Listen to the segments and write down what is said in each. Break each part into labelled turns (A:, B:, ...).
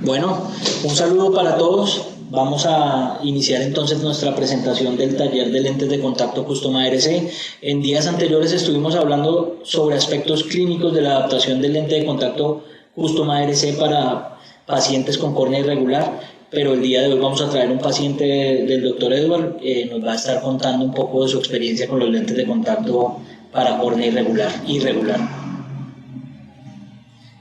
A: Bueno, un saludo para todos. Vamos a iniciar entonces nuestra presentación del taller de lentes de contacto Custom ARC. En días anteriores estuvimos hablando sobre aspectos clínicos de la adaptación del lente de contacto Custom ARC para pacientes con córnea irregular, pero el día de hoy vamos a traer un paciente del doctor Edward, nos va a estar contando un poco de su experiencia con los lentes de contacto para córnea irregular.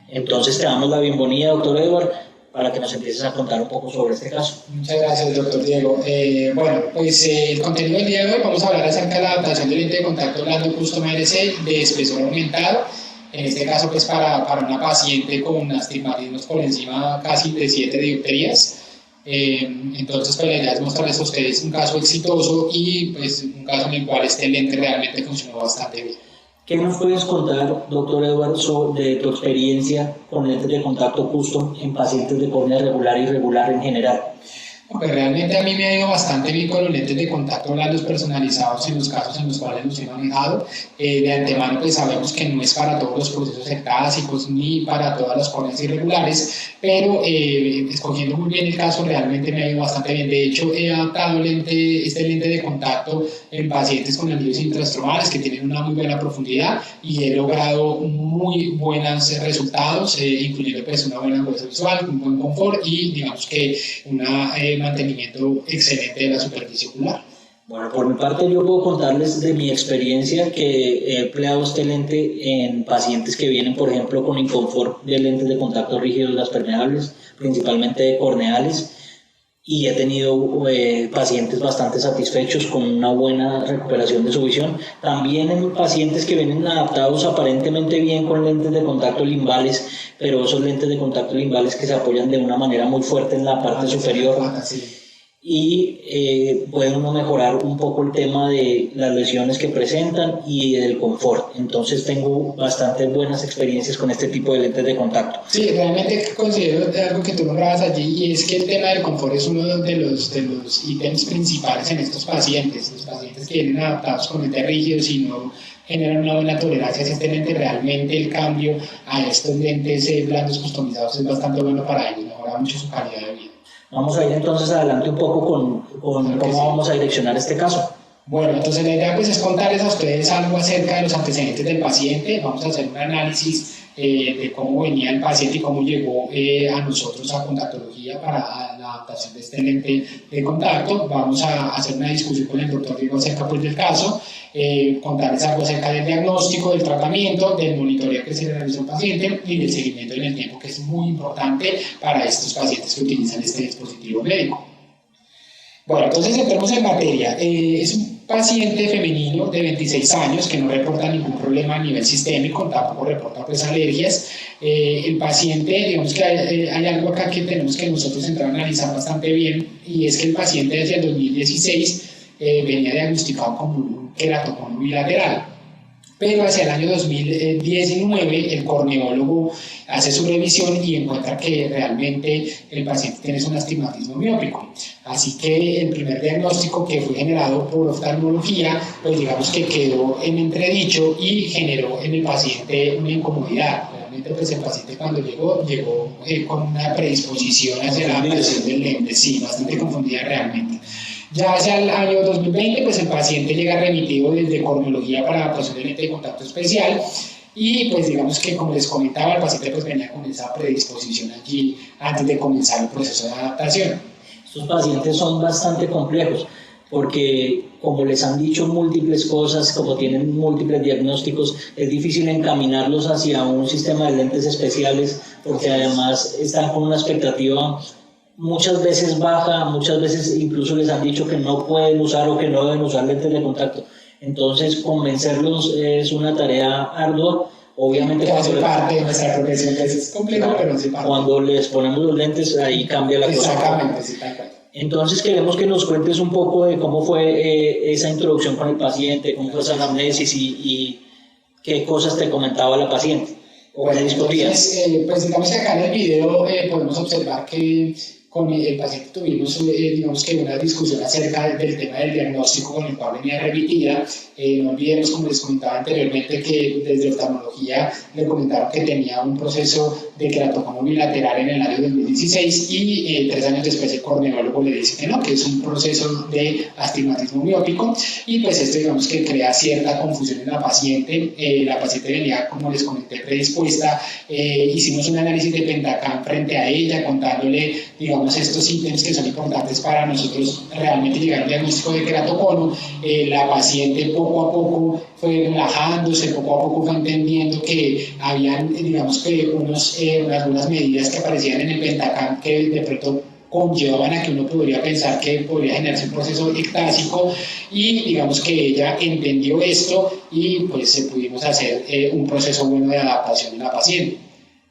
A: Entonces te damos la bienvenida, doctor Edward, para que nos empieces a contar un poco sobre este caso.
B: Muchas gracias, doctor Diego. El contenido del día de hoy vamos a hablar acerca de la adaptación del lente de contacto Orlando Custom ARC de espesor aumentado, en este caso pues para una paciente con astigmatismos por encima casi de 7 dioptrías. Entonces pues la idea es mostrarles a ustedes un caso exitoso y pues un caso en el cual este lente realmente funcionó bastante bien.
A: ¿Qué nos puedes contar, doctor Edward, sobre tu experiencia con lentes de contacto custom en pacientes de córnea regular e irregular en general?
B: Pues realmente a mí me ha ido bastante bien con los lentes de contacto blandos personalizados en los casos en los cuales los he manejado. De antemano pues sabemos que no es para todos los procesos ectásicos ni para todas las córneas irregulares, pero escogiendo muy bien el caso realmente me ha ido bastante bien. De hecho he adaptado este lente de contacto en pacientes con anillos intrastromales que tienen una muy buena profundidad y he logrado muy buenos resultados, incluyendo pues una buena agudeza visual, un buen confort y digamos que una mantenimiento excelente de la superficie ocular.
A: Bueno, por mi parte yo puedo contarles de mi experiencia que he empleado este lente en pacientes que vienen, por ejemplo, con inconfort de lentes de contacto rígidos, las permeables, principalmente corneales, y he tenido pacientes bastante satisfechos con una buena recuperación de su visión. También en pacientes que vienen adaptados aparentemente bien con lentes de contacto limbales, pero esos lentes de contacto limbales que se apoyan de una manera muy fuerte en la parte superior y puede uno mejorar un poco el tema de las lesiones que presentan y del confort. Entonces tengo bastante buenas experiencias con este tipo de lentes de contacto.
B: Sí, realmente considero algo que tú nombrabas allí, y es que el tema del confort es uno de los ítems principales en estos pacientes. Los pacientes que vienen adaptados con lentes rígidos y no generan una buena tolerancia a este lente, realmente el cambio a estos lentes blandos customizados es bastante bueno para ellos, mejora mucho su calidad de vida.
A: Vamos a ir entonces adelante un poco con cómo vamos a direccionar este caso.
B: Bueno, entonces la idea pues es contarles a ustedes algo acerca de los antecedentes del paciente. Vamos a hacer un análisis de cómo venía el paciente y cómo llegó a nosotros a contactología para la adaptación de este lente de contacto. Vamos a hacer una discusión con el doctor Diego acerca pues, del caso, contarles algo acerca del diagnóstico, del tratamiento, del monitoreo que se le realiza al paciente y del seguimiento en el tiempo, que es muy importante para estos pacientes que utilizan este dispositivo médico. Bueno, entonces entremos en materia. Es un paciente femenino de 26 años que no reporta ningún problema a nivel sistémico, tampoco reporta pues alergias. El paciente, digamos que hay algo acá que tenemos que nosotros entrar a analizar bastante bien, y es que el paciente desde el 2016 venía diagnosticado con un queratoconio bilateral. Pero hacia el año 2019 el corneólogo hace su revisión y encuentra que realmente el paciente tiene un astigmatismo miópico. Así que el primer diagnóstico, que fue generado por oftalmología, pues digamos que quedó en entredicho y generó en el paciente una incomodidad. Realmente pues el paciente cuando llegó con una predisposición hacia la adaptación del lente, sí, bastante confundida realmente. Ya hacia el año 2020, pues el paciente llega remitido desde corneología para adaptación de lente de contacto especial y pues digamos que, como les comentaba, el paciente pues venía con esa predisposición allí antes de comenzar el proceso de adaptación.
A: Estos pacientes son bastante complejos porque, como les han dicho múltiples cosas, como tienen múltiples diagnósticos, es difícil encaminarlos hacia un sistema de lentes especiales porque además están con una expectativa muchas veces baja, muchas veces incluso les han dicho que no pueden usar o que no deben usar lentes de contacto. Entonces convencerlos es una tarea ardua. Obviamente
B: hace parte de nuestra profesión, es complejo, pero hace parte.
A: Cuando les ponemos los lentes ahí cambia la cosa.
B: Exactamente, sí, tal cual.
A: Entonces queremos que nos cuentes un poco de cómo fue esa introducción con el paciente, cómo fue esa anamnesis y qué cosas te comentaba la paciente.
B: Bueno, entonces, pues digamos que acá en el video podemos observar que con el paciente tuvimos, digamos que una discusión acerca del tema del diagnóstico con el cual venía repetida. No olvidemos, como les comentaba anteriormente, que desde oftalmología le comentaron que tenía un proceso de queratocono bilateral en el año 2016 y 3 años después el corneólogo le dice que no, que es un proceso de astigmatismo miópico, y pues esto digamos que crea cierta confusión en la paciente. La paciente venía, como les comenté, predispuesta. Hicimos un análisis de Pentacam frente a ella, contándole, digamos, estos ítems que son importantes para nosotros realmente llegar a un diagnóstico de queratocono. La paciente poco a poco fue relajándose, poco a poco fue entendiendo que habían, digamos que algunas medidas que aparecían en el Pentacam que de pronto conllevaban a que uno podría pensar que podría generarse un proceso ectásico, y digamos que ella entendió esto y pues pudimos hacer un proceso bueno de adaptación en la paciente.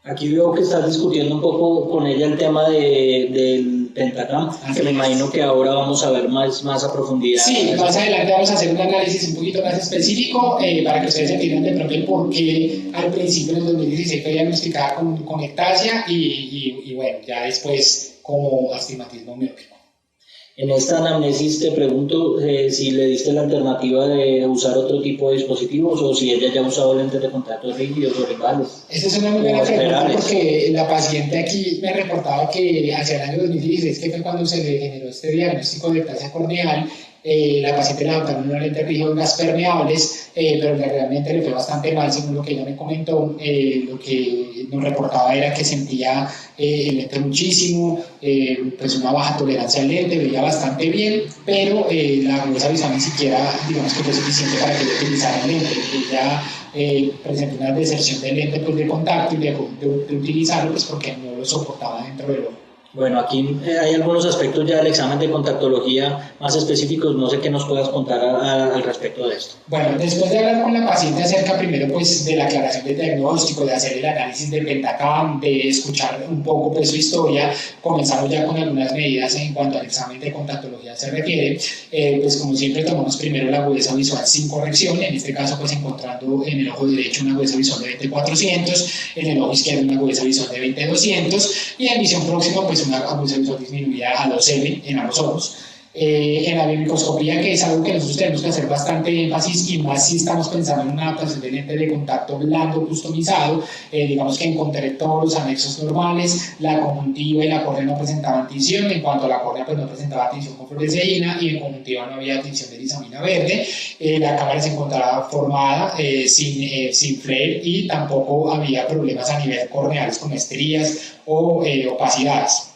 A: Aquí veo que estás discutiendo un poco con ella el tema del Pentacam, que me imagino que ahora vamos a ver más a profundidad.
B: Sí, más adelante vamos a hacer un análisis un poquito más específico para que ustedes entiendan de pronto el por qué al principio en el 2016 fue diagnosticada con ectasia y bueno, ya después como astigmatismo miópico.
A: En esta anamnesis te pregunto si le diste la alternativa de usar otro tipo de dispositivos o si ella ya ha usado lentes de contacto rígidos o rivales.
B: Esa es una muy buena pregunta, porque la paciente aquí me reportaba que hacia el año 2016, que fue cuando se le generó este diagnóstico de ectasia corneal, la paciente le adoptaron una lente rígida gas permeables, pero realmente le fue bastante mal, según lo que ella me comentó. Lo que nos reportaba era que sentía el lente muchísimo, pues una baja tolerancia al lente, veía bastante bien, pero la agudeza visual ni siquiera, digamos que fue suficiente para que ella utilizara el lente. Ella presentó una deserción del lente pues, de contacto y dejó de utilizarlo pues, porque no lo soportaba dentro del ojo.
A: Bueno, aquí hay algunos aspectos ya del examen de contactología más específicos, no sé qué nos puedas contar al respecto de esto.
B: Bueno, después de hablar con la paciente acerca primero pues de la aclaración del diagnóstico, de hacer el análisis del Pentacam, de escuchar un poco pues su historia, comenzamos ya con algunas medidas en cuanto al examen de contactología se refiere. Pues como siempre tomamos primero la agudeza visual sin corrección, en este caso pues encontrando en el ojo derecho una agudeza visual de 20/400, en el ojo izquierdo una agudeza visual de 20/200 y en visión próxima pues una agudeza visual disminuida a 2M en ambos ojos. En la biomicroscopía, que es algo que nosotros tenemos que hacer bastante énfasis, y más si estamos pensando en una adaptación de lente de contacto blando customizado, digamos que encontré todos los anexos normales, la conjuntiva y la córnea no presentaban tinción. En cuanto a la córnea, pues no presentaba tinción con fluoresceína, y en conjuntiva no había tinción de lisamina verde. La cámara se encontraba formada sin flare, y tampoco había problemas a nivel corneales como estrías o opacidades.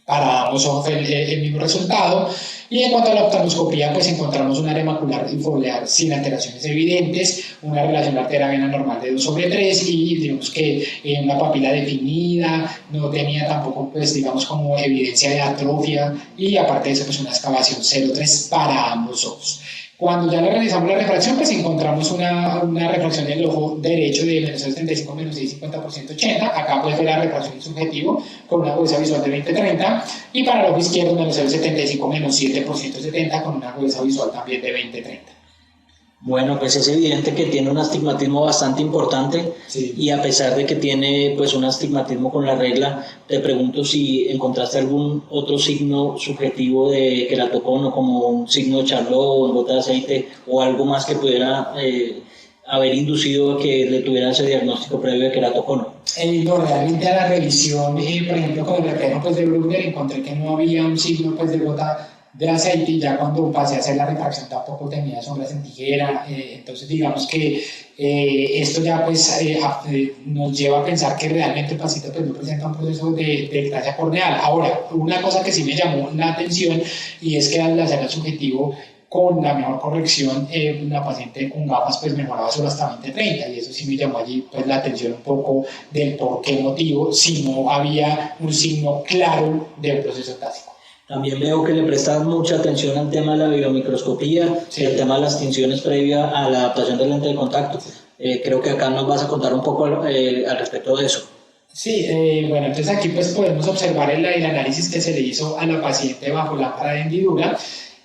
B: Para ambos ojos el mismo resultado. Y en cuanto a la oftalmoscopía, pues encontramos un área macular infoliar sin alteraciones evidentes, una relación arteria-vena normal de 2/3, y digamos que una papila definida, no tenía tampoco pues digamos como evidencia de atrofia, y aparte de eso pues una excavación 0,3 para ambos ojos. Cuando ya le realizamos la refracción, pues encontramos una refracción del ojo derecho de menos 75, menos 6, 50%, 80. Acá pues fue la refracción subjetivo con una agudeza visual de 20/30. Y para el ojo izquierdo, menos 0,75, menos 7%, 70, con una agudeza visual también de 20/30.
A: Bueno, pues es evidente que tiene un astigmatismo bastante importante, sí. Y a pesar de que tiene pues un astigmatismo con la regla, te pregunto si encontraste algún otro signo subjetivo de queratocono, como un signo de Charlot o gota de aceite o algo más que pudiera haber inducido a que le tuviera ese diagnóstico previo de queratocono.
B: No, realmente a la revisión, por ejemplo, con el reflejo pues, de Brugner, encontré que no había un signo pues, de gota de aceite, y ya cuando pasé a hacer la refracción tampoco tenía sombras en tijera. Entonces digamos que esto ya pues nos lleva a pensar que realmente el paciente pues, no presenta un proceso de ectasia corneal. Ahora, una cosa que sí me llamó la atención, y es que al hacer el subjetivo con la mejor corrección, la paciente con gafas pues mejoraba solo hasta 20/30, y eso sí me llamó allí pues la atención un poco del por qué motivo, si no había un signo claro del proceso ectásico.
A: También veo que le prestas mucha atención al tema de la biomicroscopía, sí. El tema de las tinciones previa a la adaptación del lente de contacto. Creo que acá nos vas a contar un poco al respecto de eso.
B: Sí, bueno, entonces aquí pues podemos observar el análisis que se le hizo a la paciente bajo lámpara de hendidura.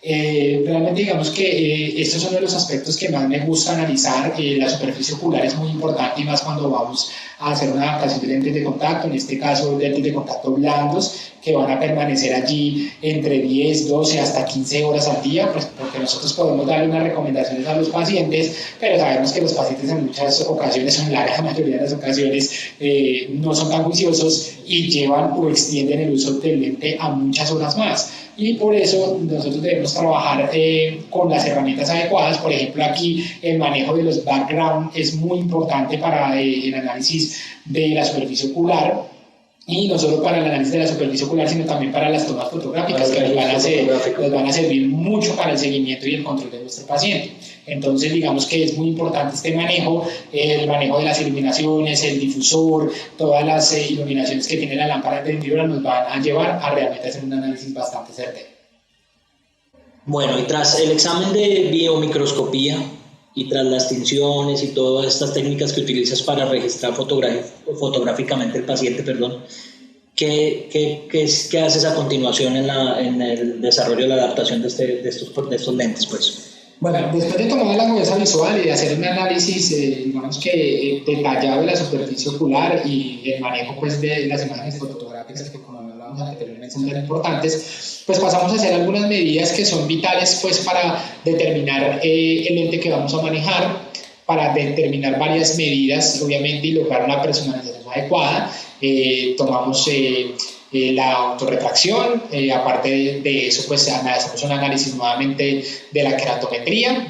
B: Realmente digamos que estos son uno de los aspectos que más me gusta analizar. La superficie ocular es muy importante, y más cuando vamos a hacer una adaptación de lentes de contacto, en este caso lentes de contacto blandos, que van a permanecer allí entre 10, 12 hasta 15 horas al día, pues porque nosotros podemos darle unas recomendaciones a los pacientes, pero sabemos que los pacientes en muchas ocasiones, o en la gran mayoría de las ocasiones, no son tan juiciosos y llevan o extienden el uso del lente a muchas horas más. Y por eso nosotros debemos trabajar con las herramientas adecuadas. Por ejemplo, aquí el manejo de los background es muy importante para el análisis de la superficie ocular, y no solo para el análisis de la superficie ocular, sino también para las tomas fotográficas, que nos van a servir mucho para el seguimiento y el control de nuestro paciente. Entonces, digamos que es muy importante este manejo, el manejo de las iluminaciones, el difusor, todas las iluminaciones que tiene la lámpara de hendidura nos van a llevar a realmente hacer un análisis bastante certero.
A: Bueno, y tras el examen de biomicroscopía y tras las tinciones y todas estas técnicas que utilizas para registrar fotográficamente el paciente, ¿qué haces a continuación en el desarrollo de la adaptación de estos lentes, pues?
B: Bueno, después de tomar la agudeza visual y de hacer un análisis, digamos que detallado de la superficie ocular y el manejo pues, de las imágenes fotográficas que, como hablábamos anteriormente, son tan importantes, pues pasamos a hacer algunas medidas que son vitales pues, para determinar el lente que vamos a manejar, para determinar varias medidas, obviamente, y lograr una personalización adecuada. Tomamos la autorrefracción, aparte de eso pues hacemos un análisis nuevamente de la keratometría,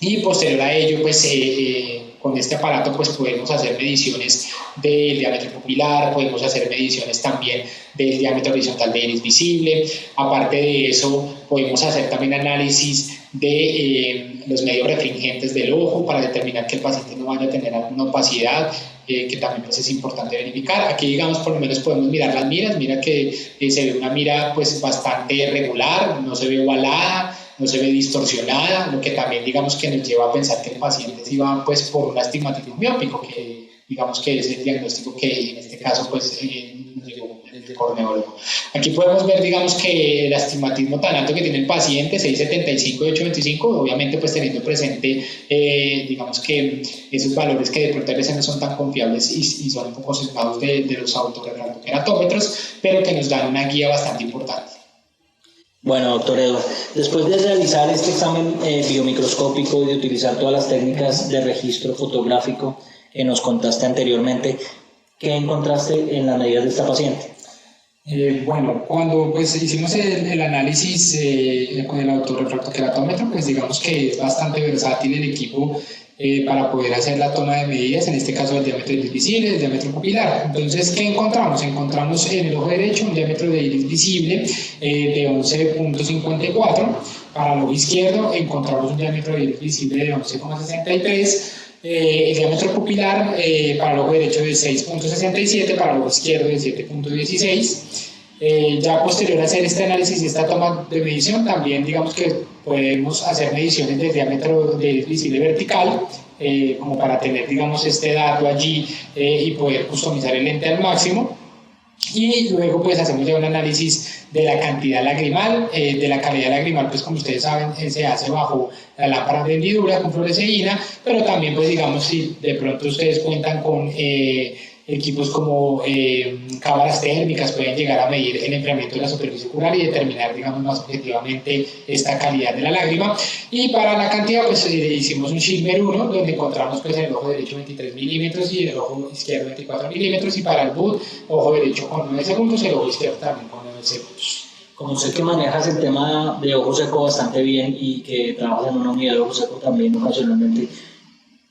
B: y posterior a ello pues con este aparato pues podemos hacer mediciones del diámetro pupilar, podemos hacer mediciones también del diámetro horizontal de iris visible. Aparte de eso podemos hacer también análisis de los medios restringentes del ojo para determinar que el paciente no vaya a tener alguna opacidad, que también pues, es importante verificar. Aquí, digamos, por lo menos podemos mirar las miras. Mira que se ve una mira pues, bastante regular, no se ve ovalada, no se ve distorsionada, lo que también, digamos, que nos lleva a pensar que el paciente sí va pues, por un astigmatismo miópico, que digamos que es el diagnóstico que en este caso pues, nos llegó el corneólogo. Aquí podemos ver, digamos, que el astigmatismo tan alto que tiene el paciente, 675 y 825, obviamente pues teniendo presente, digamos que esos valores que de pronto a veces no son tan confiables y son un poco sesgados de los autorrefractogeratómetros, pero que nos dan una guía bastante importante.
A: Bueno, doctor Eduardo, después de realizar este examen biomicroscópico y de utilizar todas las técnicas de registro fotográfico que nos contaste anteriormente, ¿qué encontraste en las medidas de esta paciente?
B: Bueno, cuando pues, hicimos el análisis con el autorrefractogeratómetro, pues digamos que es bastante versátil el equipo para poder hacer la toma de medidas, en este caso el diámetro de iris visible, el diámetro pupilar. Entonces, ¿qué encontramos? Encontramos en el ojo derecho un diámetro de iris visible de 11.54, para el ojo izquierdo encontramos un diámetro de iris visible de 11.63, el diámetro pupilar para el ojo derecho de 6.67, para el ojo izquierdo de 7.16. Ya posterior a hacer este análisis y esta toma de medición, también digamos que podemos hacer mediciones del diámetro de iris visible vertical, como para tener digamos este dato allí y poder customizar el lente al máximo. Y luego pues hacemos ya un análisis de la cantidad lagrimal, de la calidad lagrimal, pues como ustedes saben se hace bajo la lámpara de hendidura con fluoresceína, pero también pues digamos si de pronto ustedes cuentan con equipos como cámaras térmicas, pueden llegar a medir el enfriamiento de la superficie ocular y determinar digamos más objetivamente esta calidad de la lágrima. Y para la cantidad pues hicimos un Schirmer 1 donde encontramos pues en el ojo derecho 23 milímetros y en el ojo izquierdo 24 milímetros, y para el BUD ojo derecho con 9 segundos y el ojo izquierdo también con 9 segundos.
A: Como sé que manejas el tema de ojo seco bastante bien y que trabajas en una unidad de ojo seco también ocasionalmente,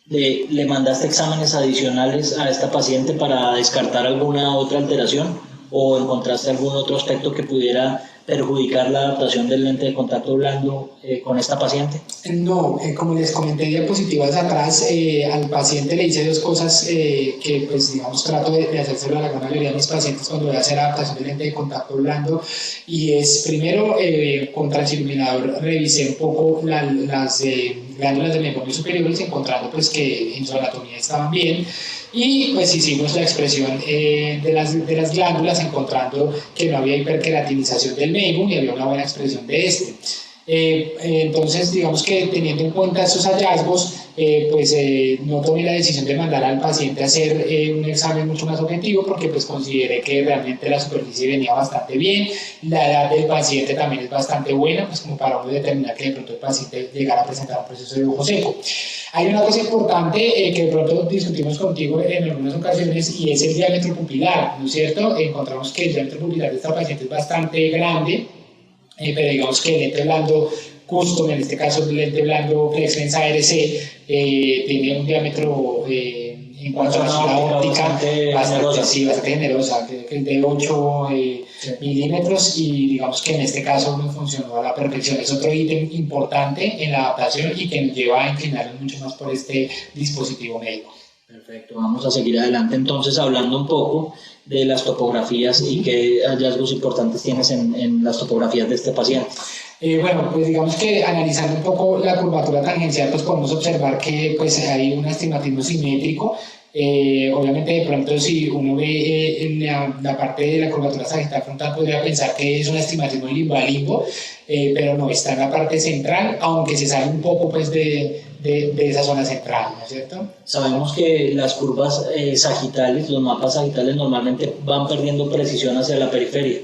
A: ¿le mandaste exámenes adicionales a esta paciente para descartar alguna otra alteración o encontraste algún otro aspecto que pudiera perjudicar la adaptación del lente de contacto blando con esta paciente?
B: No, como les comenté diapositivas atrás, al paciente le hice dos cosas que pues digamos trato de hacérselo a la gran mayoría de mis pacientes cuando voy a hacer adaptación del lente de contacto blando, y es primero con transiluminador revisé un poco las glándulas del membrana superiores, encontrando pues que en su anatomía estaban bien, y pues hicimos la expresión de las glándulas, encontrando que no había hiperqueratinización del membrana y había una buena expresión de este. Entonces, digamos que teniendo en cuenta estos hallazgos, no tomé la decisión de mandar al paciente a hacer un examen mucho más objetivo porque pues consideré que realmente la superficie venía bastante bien, la edad del paciente también es bastante buena, pues como para uno determinar que de pronto el paciente llegara a presentar un proceso de ojo seco. Hay una cosa importante que de pronto discutimos contigo en algunas ocasiones y es el diámetro pupilar, ¿no es cierto? Encontramos que el diámetro pupilar de esta paciente es bastante grande, pero digamos que el lente blando custom, en este caso el lente blando FlexLens ARC, tiene un diámetro en cuanto a la óptica bastante generosa, que es de 8 milímetros y digamos que en este caso no funcionó a la perfección. Es otro ítem importante en la adaptación y que nos lleva a inclinarnos mucho más por este dispositivo médico.
A: Perfecto, vamos a seguir adelante entonces hablando un poco de las topografías y qué hallazgos importantes tienes en las topografías de este paciente.
B: Bueno, pues digamos que analizando un poco la curvatura tangencial, pues podemos observar que pues hay un astigmatismo simétrico. Obviamente de pronto si uno ve en la parte de la curvatura sagital frontal podría pensar que es un astigmatismo limbo a limbo, pero no, está en la parte central, aunque se sale un poco pues de esa zona central, ¿no es cierto?
A: Sabemos que las curvas sagitales, los mapas sagitales normalmente van perdiendo precisión hacia la periferia.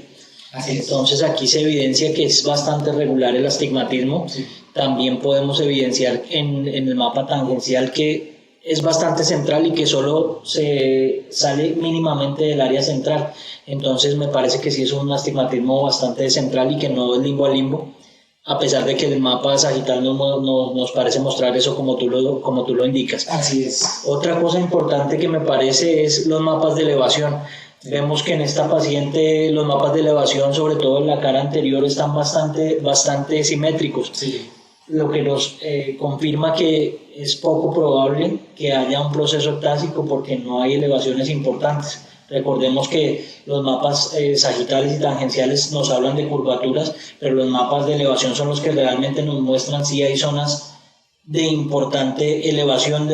A: Entonces aquí se evidencia que es bastante regular el astigmatismo. Sí. También podemos evidenciar en el mapa tangencial que es bastante central y que solo se sale mínimamente del área central. Entonces me parece que sí es un astigmatismo bastante central y que no es limbo a limbo, a pesar de que el mapa sagital nos parece mostrar eso como tú lo indicas.
B: Así es.
A: Otra cosa importante que me parece es los mapas de elevación. Vemos que en esta paciente los mapas de elevación, sobre todo en la cara anterior, están bastante simétricos.
B: Sí.
A: Lo que nos confirma que es poco probable que haya un proceso ectásico porque no hay elevaciones importantes. Recordemos que los mapas sagitales y tangenciales nos hablan de curvaturas, pero los mapas de elevación son los que realmente nos muestran si hay zonas de importante elevación,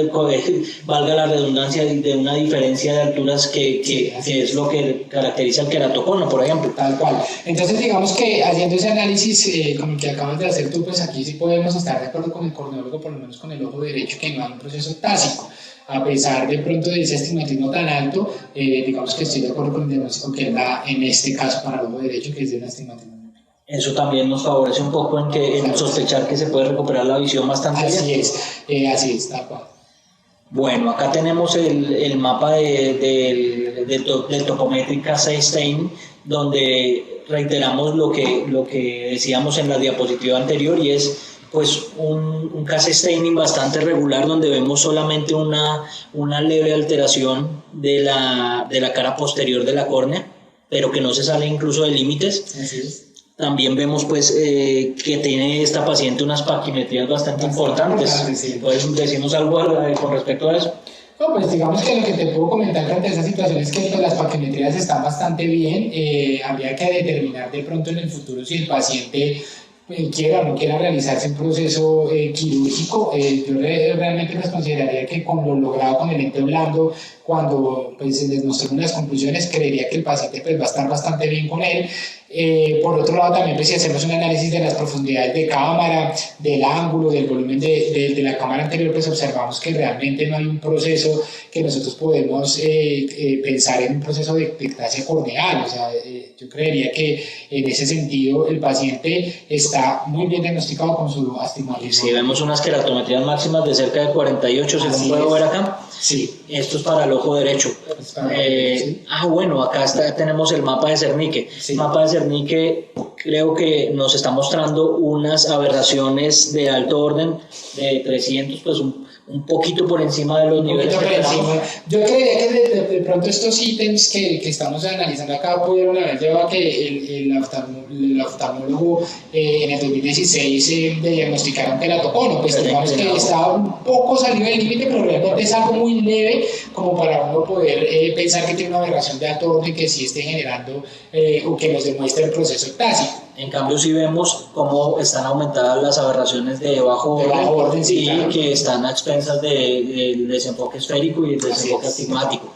A: valga la redundancia, de una diferencia de alturas que es lo que caracteriza el queratocono, por ejemplo.
B: Tal cual. Entonces, digamos que haciendo ese análisis como el que acabas de hacer tú, pues aquí sí podemos estar de acuerdo con el corneólogo, por lo menos con el ojo derecho, que no hay un proceso ectásico. A pesar de pronto de ese astigmatismo tan alto, digamos que estoy de acuerdo con el diagnóstico que da en este caso para el ojo derecho, que es de un astigmatismo.
A: Eso también nos favorece un poco en sospechar que se puede recuperar la visión bastante bien.
B: Así es, tal cual.
A: Bueno, acá tenemos el mapa del topométrica Stein, donde reiteramos lo que decíamos en la diapositiva anterior, y es pues un case staining bastante regular, donde vemos solamente una leve alteración de la cara posterior de la córnea, pero que no se sale incluso de límites.
B: Así es.
A: También vemos pues que tiene esta paciente unas paquimetrías bastante importantes.
B: Sí.
A: ¿Puedes decirnos algo con respecto a eso?
B: No, pues digamos que lo que te puedo comentar frente a esa situación es que pues, las paquimetrías están bastante bien. Habría que determinar de pronto en el futuro si el paciente quiera o no quiera realizarse un proceso quirúrgico. Yo realmente pues consideraría que con lo logrado con el lente blando, cuando pues se les mostró unas conclusiones, creería que el paciente pues va a estar bastante bien con él. Por otro lado, también pues, si hacemos un análisis de las profundidades de cámara, del ángulo, del volumen de la cámara anterior, pues observamos que realmente no hay un proceso que nosotros podemos pensar en un proceso de ectasia corneal. O sea, yo creería que en ese sentido el paciente está muy bien diagnosticado con su astigmatismo.
A: Sí, vemos unas queratometrías máximas de cerca de 48, según puedo ver acá.
B: Sí.
A: Esto es para el ojo derecho.
B: Sí.
A: Bueno, acá tenemos el mapa de Zernike.
B: Sí.
A: El mapa de Zernike creo que nos está mostrando unas aberraciones de alto orden de 300, pues un poquito por encima de los niveles que esperamos.
B: Yo creería que de pronto estos ítems que estamos analizando acá pudieron haber llevado a que el oftalmólogo en el 2016 diagnosticara un queratocono. Pues digamos que estaba un poco salido del límite, pero realmente es algo muy leve como para uno poder pensar que tiene una aberración de alto orden que sí esté generando o que nos demuestre el proceso ectásico.
A: En cambio, sí vemos cómo están aumentadas las aberraciones de bajo
B: orden, sí,
A: y claro, que están a expensas del desenfoque esférico y el desenfoque astigmático.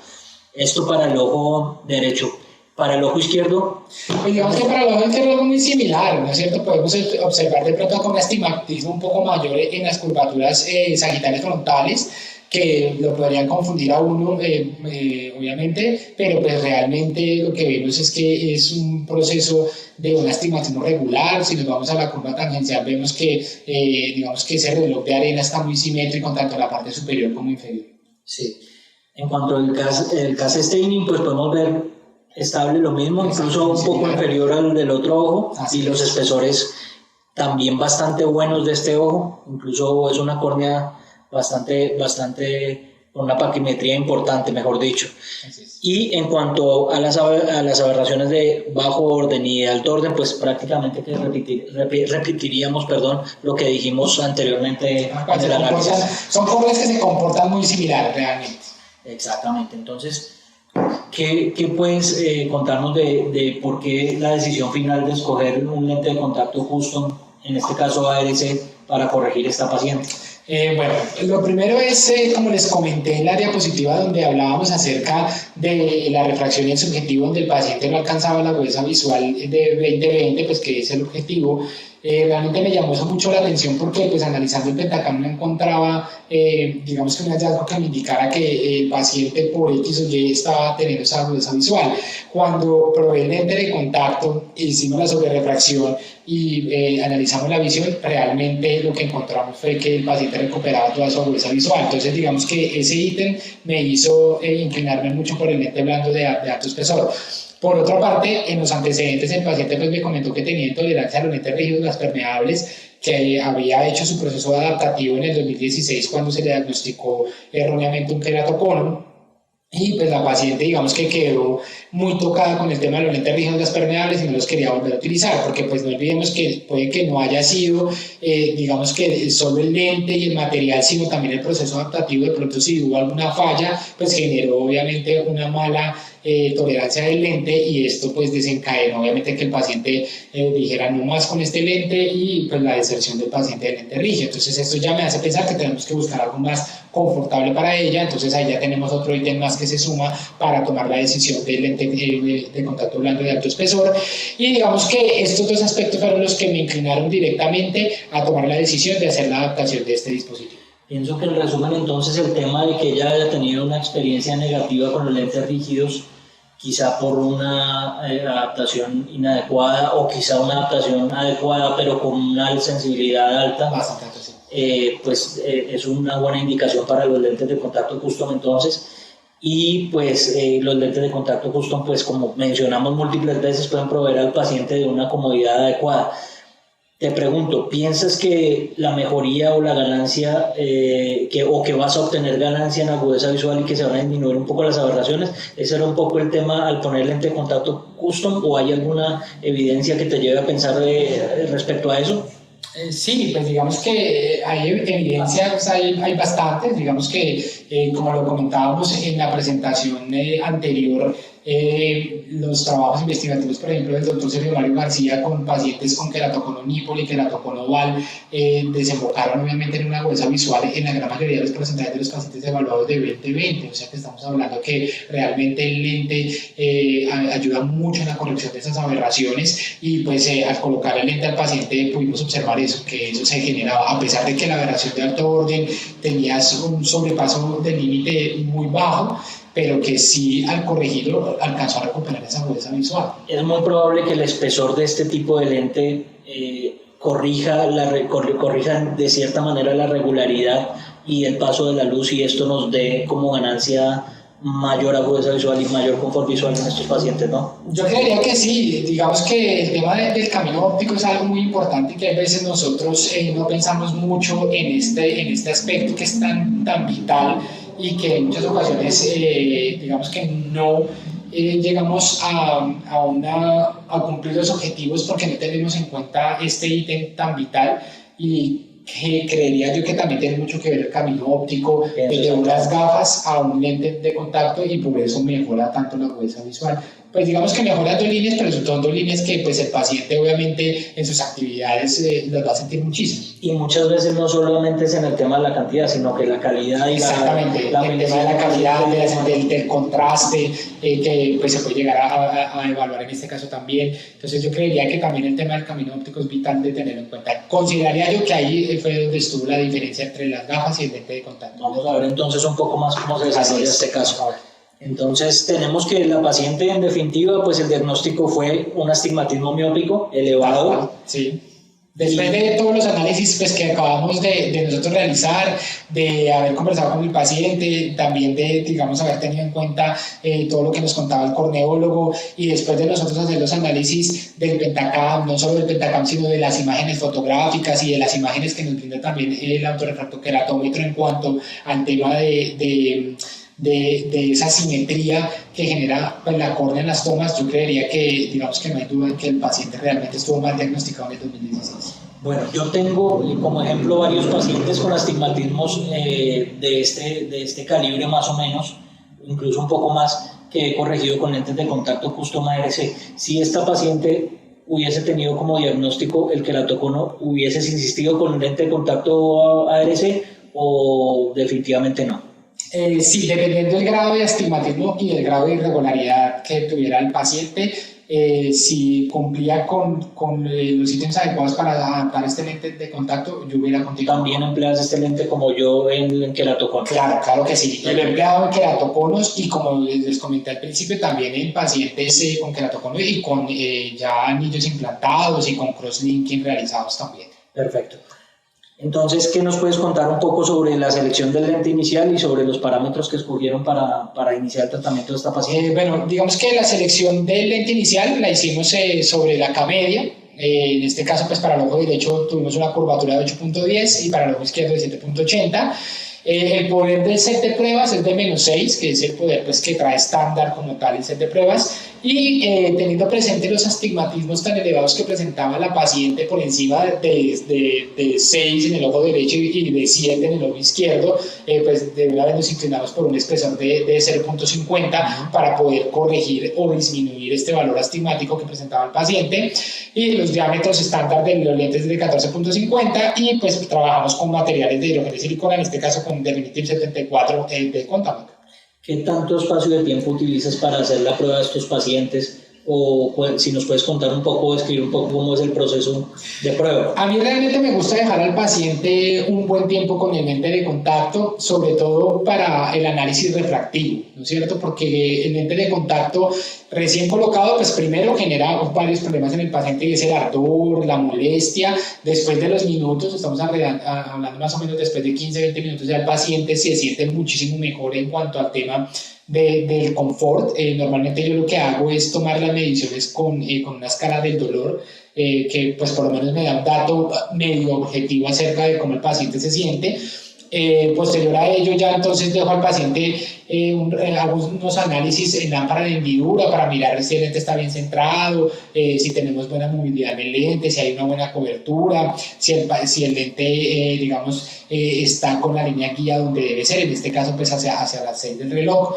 A: Esto para el ojo derecho. Para el ojo izquierdo.
B: Pues digamos que para el ojo izquierdo es algo muy similar, ¿no es cierto? Podemos observar de pronto con astigmatismo un poco mayor en las curvaturas sagitales frontales, que lo podrían confundir a uno, obviamente, pero pues realmente lo que vemos es que es un proceso de un astigmatismo regular. Si nos vamos a la curva tangencial, vemos que, digamos que ese reloj de arena está muy simétrico tanto en la parte superior como inferior.
A: Sí. En cuanto al CAS staining, pues podemos ver estable lo mismo, incluso un poco inferior al del otro ojo, y los espesores también bastante buenos de este ojo, incluso es una córnea bastante con una paquimetría importante, mejor dicho. Y en cuanto a las aberraciones de bajo orden y de alto orden, pues prácticamente que repetiríamos lo que dijimos anteriormente en el análisis.
B: Son córneas que se comportan muy similares realmente.
A: Exactamente. Entonces, ¿qué puedes contarnos de por qué la decisión final de escoger un lente de contacto custom, en este caso ARC, para corregir esta paciente?
B: Bueno, lo primero es, como les comenté en la diapositiva donde hablábamos acerca de la refracción y el subjetivo, donde el paciente no alcanzaba la agudeza visual de 20/20, pues que es el objetivo. Realmente me llamó eso mucho la atención porque pues analizando el Pentacam no encontraba digamos que un hallazgo que me indicara que el paciente por X o Y estaba teniendo esa agudeza visual. Cuando probé el lente de contacto, hicimos la sobrerefracción y analizamos la visión, realmente lo que encontramos fue que el paciente recuperaba toda su agudeza visual. Entonces digamos que ese ítem me hizo inclinarme mucho por el lente blando de alto espesor. Por otra parte, en los antecedentes el paciente pues me comentó que tenía intolerancia a los lentes rígidos, las permeables, que había hecho su proceso adaptativo en el 2016 cuando se le diagnosticó erróneamente un queratocono. Y pues la paciente, digamos que quedó muy tocada con el tema de los lentes rígidos, las permeables, y no los quería volver a utilizar, porque pues no olvidemos que puede que no haya sido, digamos que solo el lente y el material, sino también el proceso adaptativo. De pronto si hubo alguna falla, pues generó obviamente una mala tolerancia del lente, y esto pues desencadenó obviamente que el paciente dijera no más con este lente, y pues la deserción del paciente del lente rígido. Entonces esto ya me hace pensar que tenemos que buscar algo más confortable para ella. Entonces ahí ya tenemos otro ítem más que se suma para tomar la decisión del lente de contacto blando de alto espesor. Y digamos que estos dos aspectos fueron los que me inclinaron directamente a tomar la decisión de hacer la adaptación de este dispositivo.
A: Pienso que en resumen entonces el tema de que ella haya tenido una experiencia negativa con los lentes rígidos, quizá por una adaptación inadecuada o quizá una adaptación adecuada pero con una sensibilidad alta, es una buena indicación para los lentes de contacto custom entonces. Y pues los lentes de contacto custom, pues como mencionamos múltiples veces, pueden proveer al paciente de una comodidad adecuada. Te pregunto, ¿piensas que la mejoría o la ganancia, o que vas a obtener ganancia en agudeza visual y que se van a disminuir un poco las aberraciones? ¿Ese era un poco el tema al poner lente de contacto custom, o hay alguna evidencia que te lleve a pensar respecto a eso?
B: Sí, pues digamos que hay evidencias, hay bastantes. Digamos que como lo comentábamos en la presentación anterior, los trabajos investigativos, por ejemplo, del doctor Sergio Mario García con pacientes con queratocono nípolo y queratocono oval, desembocaron obviamente en una agudeza visual en la gran mayoría de los porcentajes de los pacientes evaluados de 20/20, o sea que estamos hablando que realmente el lente ayuda mucho en la corrección de esas aberraciones. Y pues al colocar el lente al paciente pudimos observar eso, que eso se generaba, a pesar de que la aberración de alto orden tenías un sobrepaso del límite muy bajo, pero que sí al corregirlo alcanzó a recuperar esa agudeza visual.
A: Es muy probable que el espesor de este tipo de lente corrija de cierta manera la regularidad y el paso de la luz, y esto nos dé como ganancia mayor agudeza visual y mayor confort visual en estos pacientes, ¿no?
B: Yo creería que sí. Digamos que el tema del camino óptico es algo muy importante, que a veces nosotros no pensamos mucho en este aspecto que es tan vital, y que en muchas ocasiones digamos que no llegamos a cumplir los objetivos porque no tenemos en cuenta este ítem tan vital, y que creería yo que también tiene mucho que ver el camino óptico de unas gafas a un lente de contacto, y por eso mejora tanto la agudeza visual. pues digamos que mejoran 2 líneas, pero son 2 líneas que pues el paciente obviamente en sus actividades las va a sentir muchísimo.
A: Y muchas veces no solamente es en el tema de la cantidad, sino que la calidad y
B: exactamente, el tema de la calidad, del contraste, que pues se puede llegar a evaluar en este caso también. Entonces yo creería que también el tema del camino óptico es vital de tenerlo en cuenta. Consideraría yo que ahí fue donde estuvo la diferencia entre las gafas y el lente de contacto.
A: Vamos a ver entonces un poco más cómo se desarrolla este caso. Entonces tenemos que la paciente, en definitiva, pues el diagnóstico fue un astigmatismo miópico elevado.
B: Sí. Después de todos los análisis pues, que acabamos de nosotros realizar, de haber conversado con el paciente, también de, digamos, haber tenido en cuenta todo lo que nos contaba el corneólogo, y después de nosotros hacer los análisis del Pentacam, no solo del Pentacam, sino de las imágenes fotográficas y de las imágenes que nos brinda también el autorrefractoqueratómetro en cuanto al tema de esa simetría que genera pues, la córnea en las tomas, yo creería que, digamos que no hay duda en que el paciente realmente estuvo mal diagnosticado en el 2016.
A: Bueno, yo tengo como ejemplo varios pacientes con astigmatismos de este calibre más o menos, incluso un poco más, que he corregido con lentes de contacto custom ARC. Si esta paciente hubiese tenido como diagnóstico el queratocono, ¿hubieses insistido con lente de contacto ARC o definitivamente no?
B: Sí, dependiendo del grado de astigmatismo y del grado de irregularidad que tuviera el paciente, si cumplía con los ítems adecuados para adaptar este lente de contacto, yo hubiera continuado.
A: ¿También empleas este lente como yo en queratoconos?
B: Claro que sí. Yo lo he empleado en queratoconos y, como les comenté al principio, también en pacientes con queratoconos y con ya anillos implantados y con crosslinking realizados también.
A: Perfecto. Entonces, ¿qué nos puedes contar un poco sobre la selección del lente inicial y sobre los parámetros que escogieron para iniciar el tratamiento de esta paciente?
B: Bueno, digamos que la selección del lente inicial la hicimos sobre la K media. En este caso, pues para el ojo derecho tuvimos una curvatura de 8.10 y para el ojo izquierdo de 7.80. El poder del set de pruebas es de -6, que es el poder pues, que trae estándar como tal el set de pruebas, y teniendo presente los astigmatismos tan elevados que presentaba la paciente por encima de 6 en el ojo derecho y de 7 en el ojo izquierdo, pues de una vez nos inclinamos por un espesor de 0.50 para poder corregir o disminuir este valor astigmático que presentaba el paciente, y los diámetros estándar de los lentes de 14.50, y pues trabajamos con materiales de hidrógeno de silicona, en este caso con Definitive 74 de Contamac.
A: ¿Qué tanto espacio de tiempo utilizas para hacer la prueba de estos pacientes? O pues, si nos puedes contar un poco, describir un poco cómo es el proceso de prueba.
B: A mí realmente me gusta dejar al paciente un buen tiempo con el lente de contacto, sobre todo para el análisis refractivo, ¿no es cierto? Porque el lente de contacto recién colocado, pues primero genera varios problemas en el paciente, y es el ardor, la molestia. Después de los minutos, estamos hablando más o menos después de 15-20 minutos, ya el paciente se siente muchísimo mejor en cuanto al tema del confort. Normalmente yo lo que hago es tomar las mediciones con una escala del dolor, que pues por lo menos me da un dato medio objetivo acerca de cómo el paciente se siente. Posterior a ello ya entonces dejo al paciente hago unos análisis en lámpara de hendidura para mirar si el lente está bien centrado, si tenemos buena movilidad en el lente, si hay una buena cobertura, si el lente digamos está con la línea guía donde debe ser, en este caso pues hacia las 6 del reloj.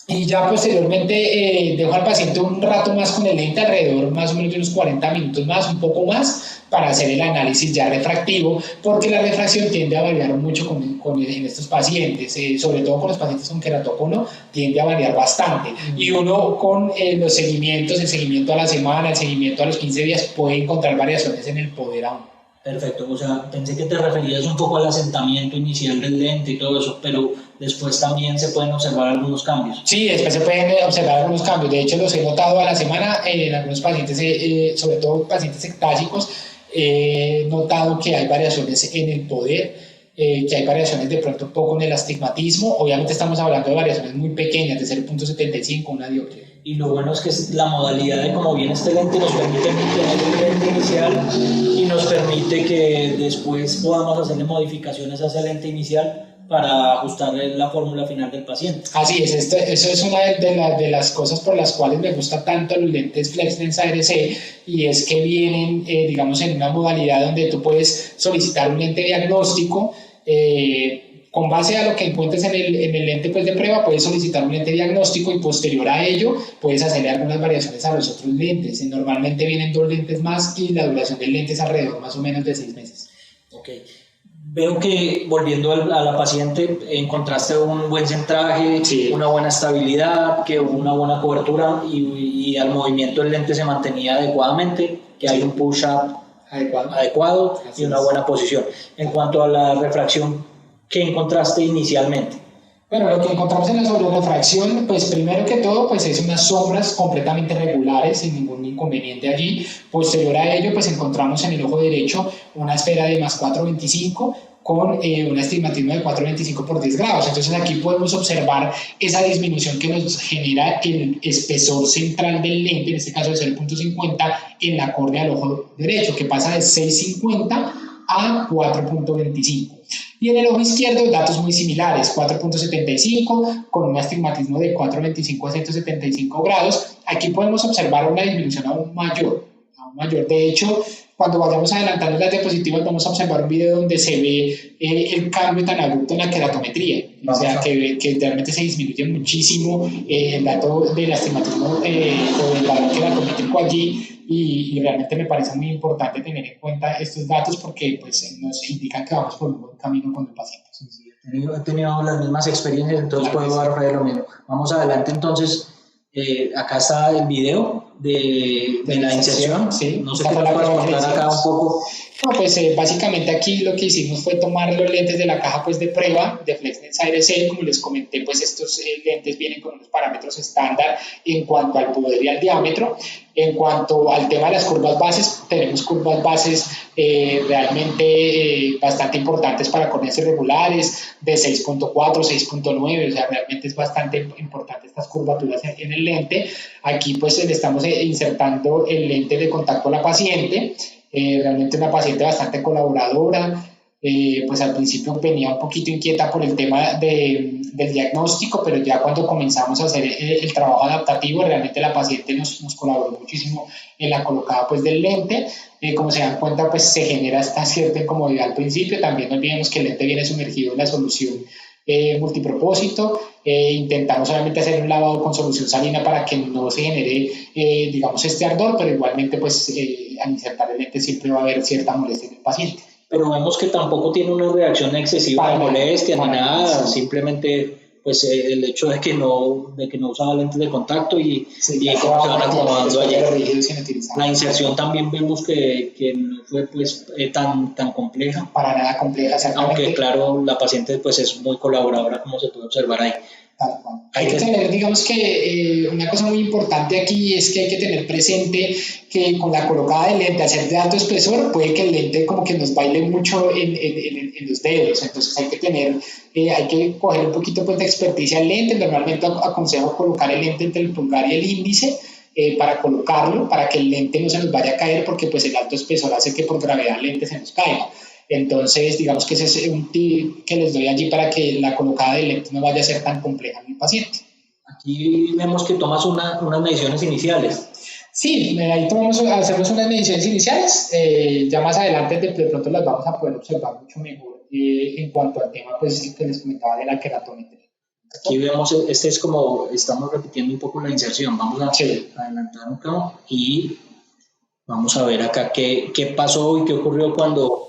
B: Y ya posteriormente dejo al paciente un rato más con el lente, alrededor más o menos de unos 40 minutos más, un poco más, para hacer el análisis ya refractivo, porque la refracción tiende a variar mucho en estos pacientes, sobre todo con los pacientes con queratocono, tiende a variar bastante. Y uno con los seguimientos, el seguimiento a la semana, el seguimiento a los 15 días, puede encontrar variaciones en el poder aún.
A: Perfecto, o sea, pensé que te referías un poco al asentamiento inicial del lente y todo eso, pero después también se pueden observar algunos cambios.
B: Sí, después se pueden observar algunos cambios. De hecho, los he notado a la semana en algunos pacientes, sobre todo pacientes ectásicos. He notado que hay variaciones en el poder, que hay variaciones de pronto un poco en el astigmatismo. Obviamente estamos hablando de variaciones muy pequeñas, de 0.75, una dioptría.
A: Y lo bueno es que la modalidad de cómo viene este lente nos permite tener un lente inicial y nos permite que después podamos hacerle modificaciones a ese lente inicial para ajustar la fórmula final del paciente.
B: Así es, eso es una de las cosas por las cuales me gusta tanto los lentes FlexLens ARC, y es que vienen, digamos, en una modalidad donde tú puedes solicitar un lente diagnóstico, con base a lo que encuentres en el lente pues, de prueba, puedes solicitar un lente diagnóstico y posterior a ello puedes hacerle algunas variaciones a los otros lentes. Normalmente vienen 2 lentes más y la duración del lente es alrededor más o menos de 6 meses.
A: Ok. Veo que, volviendo a la paciente, encontraste un buen centraje, sí, una buena estabilidad, que una buena cobertura y al movimiento del lente se mantenía adecuadamente, que sí, hay un push-up adecuado y una buena posición. En cuanto a la refracción, ¿qué encontraste inicialmente?
B: Bueno, lo que encontramos en la sobrerefracción, pues primero que todo, pues es unas sombras completamente regulares, sin ningún inconveniente allí. Posterior a ello, pues encontramos en el ojo derecho una esfera de más 4.25 con un astigmatismo de 4.25 por 10 grados. Entonces aquí podemos observar esa disminución que nos genera el espesor central del lente, en este caso de 0.50, en la córnea del ojo derecho, que pasa de 6.50 a 4.25. Y en el ojo izquierdo, datos muy similares, 4.75 con un astigmatismo de 4.25 a 175 grados. Aquí podemos observar una disminución aún mayor. De hecho, cuando vayamos adelantando las diapositivas, vamos a observar un video donde se ve el cambio tan abrupto en la queratometría. O sea, que realmente se disminuye muchísimo el dato del astigmatismo o del valor queratométrico allí. Y realmente me parece muy importante tener en cuenta estos datos porque pues, nos indican que vamos por un buen camino con el paciente.
A: Sí, he tenido las mismas experiencias, entonces claro, puedo dar fe de lo mismo. Vamos adelante entonces. Acá está el video de la inserción.
B: Sí,
A: no sé qué nos puedes contar acá un poco.
B: No, pues básicamente aquí lo que hicimos fue tomar los lentes de la caja pues, de prueba de FlexNet Cell. Como les comenté, pues estos lentes vienen con unos parámetros estándar en cuanto al poder y al diámetro. En cuanto al tema de las curvas bases, tenemos curvas bases realmente bastante importantes para corneas irregulares, de 6.4, 6.9, o sea, realmente es bastante importante estas curvaturas en el lente. Aquí pues le estamos insertando el lente de contacto a la paciente, realmente una paciente bastante colaboradora. Pues al principio venía un poquito inquieta por el tema del diagnóstico, pero ya cuando comenzamos a hacer el trabajo adaptativo, realmente la paciente nos colaboró muchísimo en la colocada pues, del lente. Como se dan cuenta, pues se genera esta cierta incomodidad al principio. También no olvidemos que el lente viene sumergido en la solución multipropósito. Intentamos solamente hacer un lavado con solución salina para que no se genere, digamos, este ardor, pero igualmente, pues al insertar el lente siempre va a haber cierta molestia en el paciente.
A: Pero vemos que tampoco tiene una reacción excesiva de molestia ni nada, simplemente pues el hecho de que no usaba lentes de contacto y cómo se van acomodando allí. La inserción también vemos que no fue pues tan compleja.
B: Para nada compleja, exactamente.
A: Aunque claro, la paciente pues es muy colaboradora, como se puede observar ahí.
B: Hay que tener, digamos que una cosa muy importante aquí es que hay que tener presente que con la colocada del lente, al ser de alto espesor, puede que el lente como que nos baile mucho en los dedos. Entonces hay que coger un poquito pues, de experticia al lente. Normalmente aconsejo colocar el lente entre el pulgar y el índice para colocarlo, para que el lente no se nos vaya a caer, porque pues el alto espesor hace que por gravedad el lente se nos caiga. Entonces, digamos que ese es un tip que les doy allí para que la colocada del lente no vaya a ser tan compleja en el paciente.
A: Aquí vemos que tomas unas mediciones iniciales.
B: Sí, ahí hacemos unas mediciones iniciales. Ya más adelante de pronto las vamos a poder observar mucho mejor en cuanto al tema pues, que les comentaba de la queratometría.
A: Aquí vemos, es como, estamos repitiendo un poco la inserción. Vamos a adelantar un poco y vamos a ver acá qué pasó y qué ocurrió cuando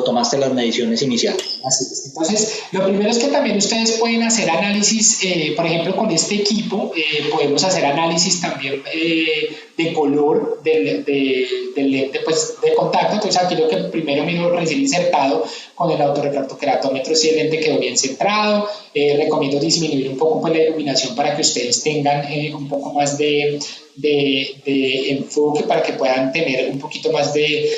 A: tomaste las mediciones iniciales.
B: Así es. Entonces, lo primero es que también ustedes pueden hacer análisis, por ejemplo, con este equipo, podemos hacer análisis también de color del lente pues, de contacto. Entonces, aquí lo que primero miro recién insertado con el autorrefractoqueratómetro, si el lente quedó bien centrado. Recomiendo disminuir un poco pues, la iluminación para que ustedes tengan un poco más de enfoque, para que puedan tener un poquito más de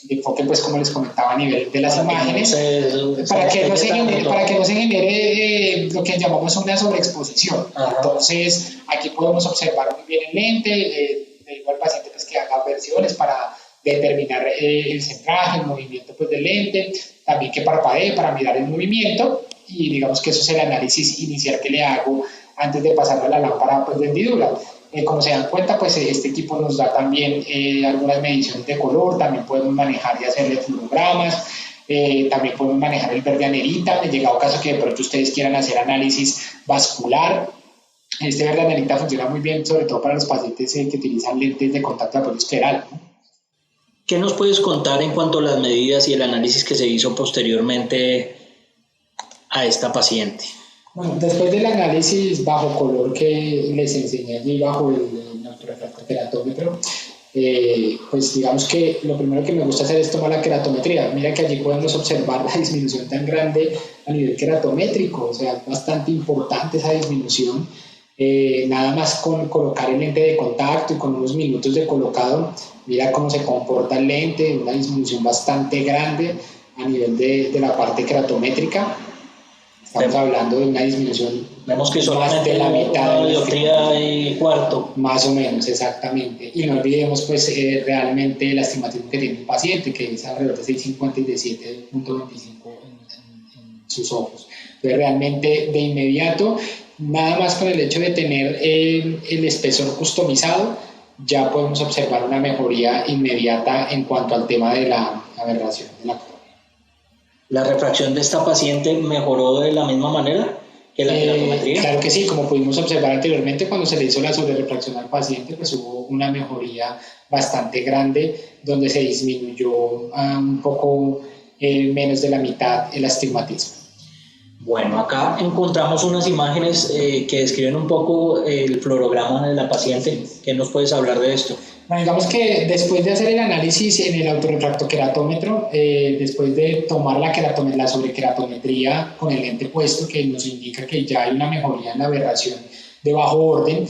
B: enfoque, pues como les comentaba, a nivel de las imágenes, para que no se genere lo que llamamos una sobreexposición. Entonces, aquí podemos observar muy bien el lente, le digo al paciente pues, que haga versiones para determinar el centraje, el movimiento pues, del lente, también que parpadee para mirar el movimiento, y digamos que eso es el análisis inicial que le hago antes de pasarlo a la lámpara pues, de hendidura. Como se dan cuenta, pues este equipo nos da también algunas mediciones de color, también podemos manejar y hacerle fluorogramas. También podemos manejar el verde anerita, en llegado caso que de pronto ustedes quieran hacer análisis vascular. Este verde anerita funciona muy bien, sobre todo para los pacientes que utilizan lentes de contacto de apoyo escleral, ¿no?
A: ¿Qué nos puedes contar en cuanto a las medidas y el análisis que se hizo posteriormente a esta paciente?
B: Bueno, después del análisis bajo color que les enseñé allí bajo el autorrefractoqueratómetro, pues digamos que lo primero que me gusta hacer es tomar la queratometría. Mira que allí podemos observar la disminución tan grande a nivel queratométrico, o sea, es bastante importante esa disminución. Nada más con colocar el lente de contacto y con unos minutos de colocado, mira cómo se comporta el lente, una disminución bastante grande a nivel de la parte queratométrica. Estamos hablando de una disminución.
A: Vemos que solamente
B: de la mitad
A: de dioptría y cuarto.
B: Más o menos, exactamente. Y no olvidemos pues realmente el astigmatismo que tiene el paciente, que es alrededor de 6.50 y de 7.25 en sus ojos. Entonces realmente de inmediato, nada más con el hecho de tener el espesor customizado, ya podemos observar una mejoría inmediata en cuanto al tema de la aberración de la córnea.
A: ¿La refracción de esta paciente mejoró de la misma manera que la queratometría?
B: Claro que sí, como pudimos observar anteriormente, cuando se le hizo la sobrerefracción al paciente, pues hubo una mejoría bastante grande, donde se disminuyó un poco menos de la mitad el astigmatismo.
A: Bueno, acá encontramos unas imágenes que describen un poco el fluorograma de la paciente. ¿Qué nos puedes hablar de esto?
B: Bueno, digamos que después de hacer el análisis en el autorrefractoqueratómetro, después de tomar la sobrequeratometría con el lente puesto, que nos indica que ya hay una mejoría en la aberración de bajo orden,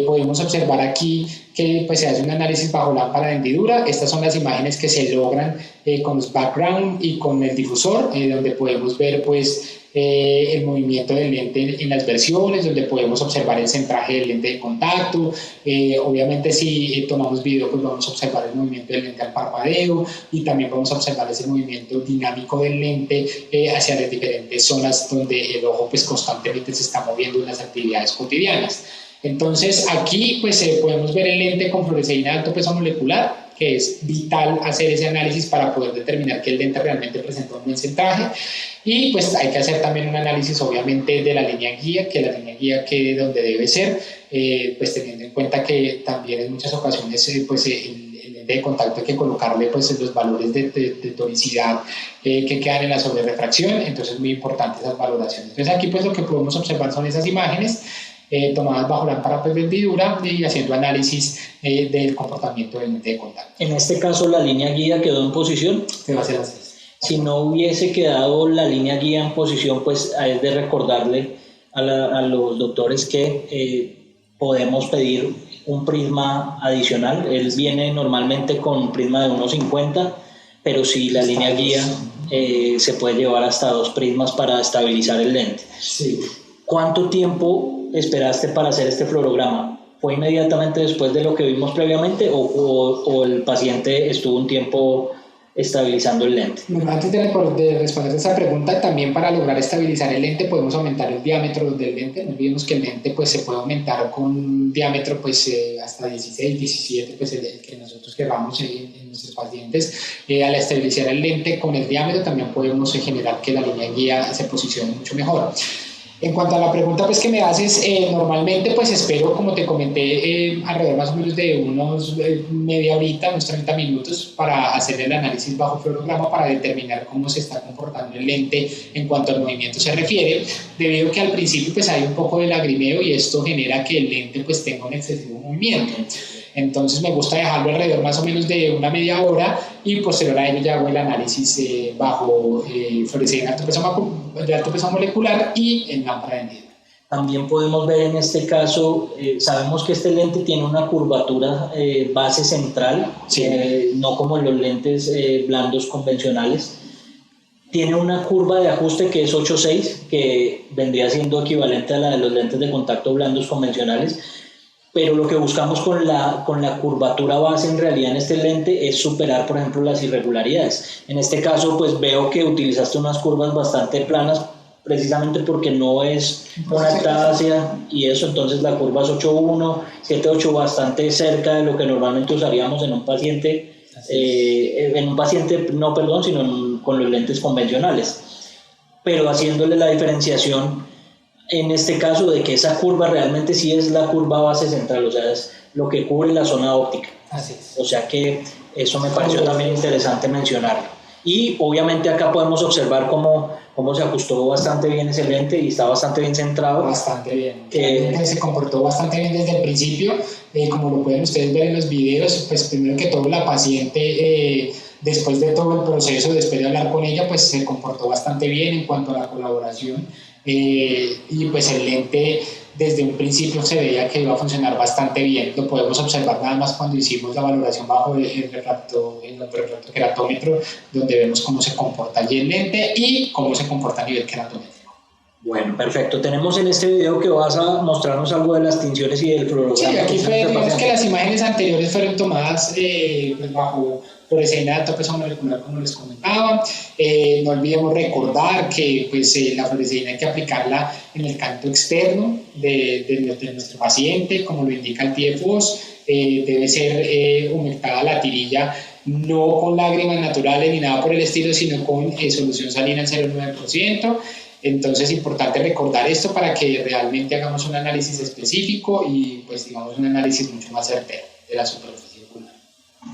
B: podemos observar aquí que pues, se hace un análisis bajo lámpara de hendidura. Estas son las imágenes que se logran con los background y con el difusor, donde podemos ver pues, el movimiento del lente en las versiones, donde podemos observar el centraje del lente de contacto. Obviamente si tomamos video, pues vamos a observar el movimiento del lente al parpadeo y también vamos a observar ese movimiento dinámico del lente hacia las diferentes zonas donde el ojo pues, constantemente se está moviendo en las actividades cotidianas. Entonces aquí pues podemos ver el lente con fluoresceína de alto peso molecular, que es vital hacer ese análisis para poder determinar que el lente realmente presenta un buen centraje. Y pues hay que hacer también un análisis obviamente de la línea guía, que la línea guía quede donde debe ser, pues teniendo en cuenta que también en muchas ocasiones pues el lente de contacto hay que colocarle pues los valores de toricidad que quedan en la sobrerefracción, entonces es muy importante esas valoraciones. Entonces aquí pues lo que podemos observar son esas imágenes tomadas bajo lámpara de hendidura y haciendo análisis del comportamiento del lente de contacto.
A: En este caso la línea guía quedó en posición.
B: Se va a hacer así.
A: Si no hubiese quedado la línea guía en posición, pues es de recordarle a los doctores que podemos pedir un prisma adicional. Él viene normalmente con un prisma de 1.50, pero si la línea guía se puede llevar hasta 2 prismas para estabilizar el lente.
B: Sí.
A: ¿Cuánto tiempo esperaste para hacer este fluorograma? ¿Fue inmediatamente después de lo que vimos previamente o el paciente estuvo un tiempo estabilizando el lente?
B: Bueno, antes de responder esa pregunta, también para lograr estabilizar el lente podemos aumentar el diámetro del lente. No olvidemos que el lente pues, se puede aumentar con un diámetro pues, hasta 16, 17, pues, el que nosotros queramos en nuestros pacientes. Al estabilizar el lente con el diámetro también podemos generar que la línea guía se posicione mucho mejor. En cuanto a la pregunta pues, que me haces, normalmente pues espero, como te comenté, alrededor más o menos de unos media horita, unos 30 minutos para hacer el análisis bajo fluorograma para determinar cómo se está comportando el lente en cuanto al movimiento se refiere, debido a que al principio pues, hay un poco de lagrimeo y esto genera que el lente pues, tenga un excesivo movimiento. Entonces me gusta dejarlo alrededor más o menos de una media hora y posterior a ello ya hago el análisis bajo fluoresceína de alto peso molecular y en lámpara de hendidura.
A: También podemos ver en este caso, sabemos que este lente tiene una curvatura base central,
B: sí.
A: No como los lentes blandos convencionales. Tiene una curva de ajuste que es 8.6, que vendría siendo equivalente a la de los lentes de contacto blandos convencionales. Pero lo que buscamos con la curvatura base en realidad en este lente es superar, por ejemplo, las irregularidades. En este caso, pues veo que utilizaste unas curvas bastante planas, precisamente porque no es una ectasia y eso, entonces la curva es 8.1, 7.8, bastante cerca de lo que normalmente usaríamos en un paciente, sino con los lentes convencionales, pero haciéndole la diferenciación en este caso de que esa curva realmente sí es la curva base central, o sea, es lo que cubre la zona óptica.
B: Así es.
A: O sea que eso me pareció también interesante mencionarlo. Y obviamente acá podemos observar cómo se ajustó bastante bien ese lente y está bastante bien centrado.
B: Bastante bien. Se comportó bastante bien desde el principio. Como lo pueden ustedes ver en los videos, pues primero que todo la paciente, después de todo el proceso, después de hablar con ella, pues se comportó bastante bien en cuanto a la colaboración. Y pues el lente desde un principio se veía que iba a funcionar bastante bien. Lo podemos observar nada más cuando hicimos la valoración bajo el refractoqueratómetro, donde vemos cómo se comporta allí el lente y cómo se comporta a nivel queratométrico.
A: Bueno, perfecto. Tenemos en este video que vas a mostrarnos algo de las tinciones y del fluorograma.
B: Sí, aquí digamos que las imágenes anteriores fueron tomadas bajo fluoresceína de tope molecular, como les comentaba. No olvidemos recordar que pues, la fluoresceína hay que aplicarla en el canto externo de nuestro paciente, como lo indica el TFOS. Debe ser humectada la tirilla, no con lágrimas naturales ni nada por el estilo, sino con solución salina al 0,9%. Entonces es importante recordar esto para que realmente hagamos un análisis específico y pues digamos un análisis mucho más certero de la superficie ocular.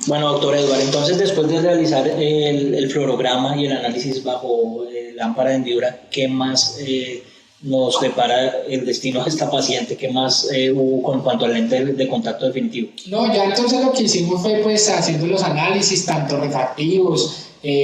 A: Bueno, doctor Edward, entonces después de realizar el fluorograma y el análisis bajo lámpara de hendidura, ¿qué más nos depara el destino de esta paciente? ¿Qué más hubo con cuanto al lente de contacto definitivo?
B: No, ya entonces lo que hicimos fue pues haciendo los análisis tanto refractivos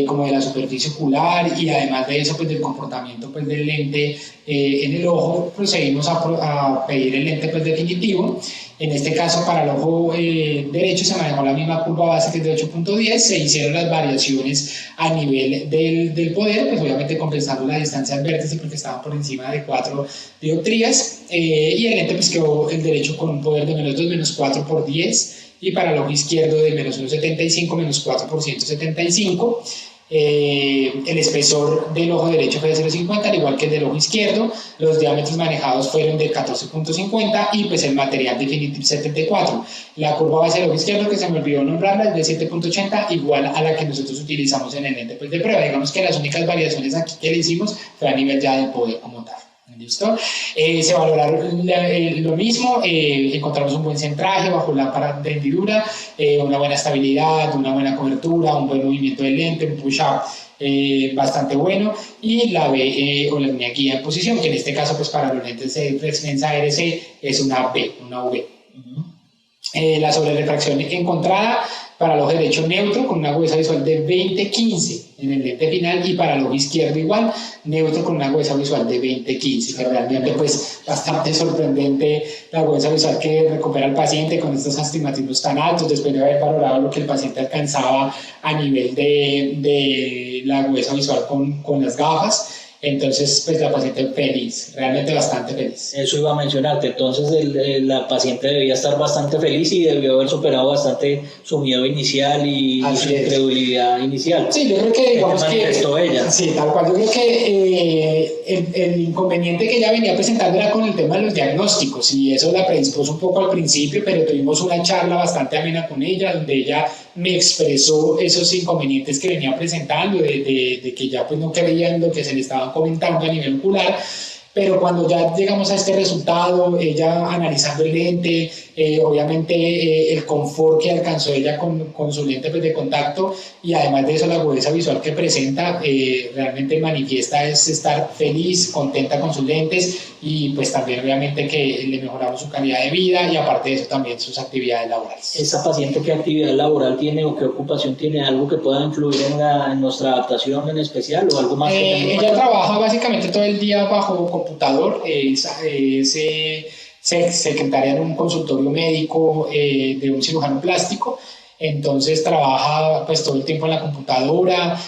B: como de la superficie ocular y además de eso pues del comportamiento pues del lente en el ojo, procedimos a pedir el lente pues definitivo. En este caso para el ojo derecho se manejó la misma curva base que es de 8.10, se hicieron las variaciones a nivel del poder, pues obviamente compensando la distancia al vértice porque estaban por encima de 4 dioptrías y el lente pues quedó el derecho con un poder de -2, -4/10 y para el ojo izquierdo de -1,75, -4 por 175. El espesor del ojo derecho fue de 0,50, al igual que el del ojo izquierdo. Los diámetros manejados fueron de 14.50 y pues el material definitivo 74. La curva base del ojo izquierdo, que se me olvidó nombrarla, es de 7.80, igual a la que nosotros utilizamos en el lente pues, de prueba. Digamos que las únicas variaciones aquí que le hicimos fue a nivel ya del poder como tal. ¿Listo? Se valoraron lo mismo, encontramos un buen centraje bajo lámpara de hendidura, una buena estabilidad, una buena cobertura, un buen movimiento del lente, un push-up bastante bueno y la B o la línea guía en posición, que en este caso pues para los lentes de Fresmenza RC es una B, una V. La sobrerefracción encontrada para el ojo derecho neutro con una agudeza visual de 20/15 en el lente final y para el ojo izquierdo igual, neutro con una agudeza visual de 20/15, que realmente pues bastante sorprendente la agudeza visual que recupera el paciente con estos astigmatismos tan altos después de haber valorado lo que el paciente alcanzaba a nivel de la agudeza visual con las gafas. Entonces, pues la paciente feliz, realmente bastante feliz.
A: Eso iba a mencionarte, entonces la paciente debía estar bastante feliz y debió haber superado bastante su miedo inicial y su incredulidad inicial.
B: Sí, yo creo que digamos que
A: manifestó ella.
B: Sí, tal cual. Yo creo que el inconveniente que ella venía presentando era con el tema de los diagnósticos y eso la predispuso un poco al principio, pero tuvimos una charla bastante amena con ella donde ella me expresó esos inconvenientes que venía presentando de que ya pues no creía en lo que se le estaba comentando a nivel ocular, pero cuando ya llegamos a este resultado, ella analizando el lente, obviamente el confort que alcanzó ella con su lente pues, de contacto y además de eso la agudeza visual que presenta, realmente manifiesta es estar feliz, contenta con sus lentes y pues también obviamente que le mejoramos su calidad de vida y aparte de eso también sus actividades laborales.
A: ¿Esa paciente qué actividad laboral tiene o qué ocupación tiene? ¿Algo que pueda influir en nuestra adaptación en especial o algo más?
B: Ella trabaja básicamente todo el día bajo computador, secretaria en un consultorio médico de un cirujano plástico. Entonces trabaja pues todo el tiempo en la computadora,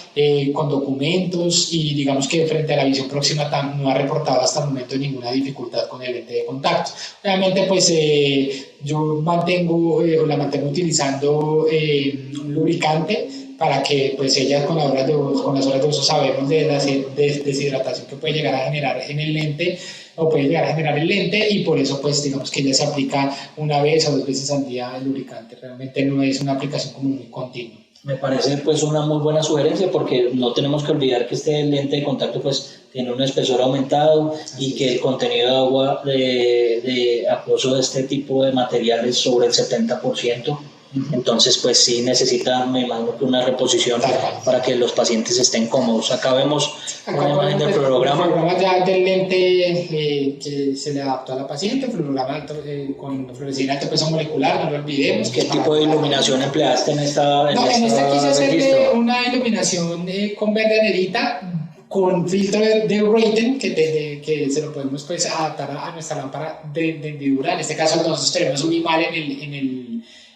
B: con documentos y digamos que frente a la visión próxima no ha reportado hasta el momento ninguna dificultad con el lente de contacto. Obviamente pues yo la mantengo utilizando un lubricante para que pues ella con las horas de uso sabemos de la deshidratación que puede llegar a generar en el lente o puede llegar a generar el lente y por eso pues digamos que ella se aplica una vez o 2 veces al día el lubricante, realmente no es una aplicación como muy continua.
A: Me parece pues una muy buena sugerencia porque no tenemos que olvidar que este lente de contacto pues tiene un espesor aumentado y que el contenido de agua de acuoso de este tipo de material es sobre el 70%. Entonces pues sí necesita, me imagino que una reposición para que los pacientes estén cómodos. Acá vemos una imagen del fluorograma.
B: El fluorograma ya del lente que se le adaptó a la paciente, fluorograma con fluoresceína de alto peso molecular, no lo olvidemos.
A: ¿Qué tipo de iluminación empleaste en esta
B: en esta quise hacerle una iluminación con verde nerita con filtro de Raytheon que se lo podemos pues adaptar a nuestra lámpara de hendidura. En este caso nosotros tenemos un imán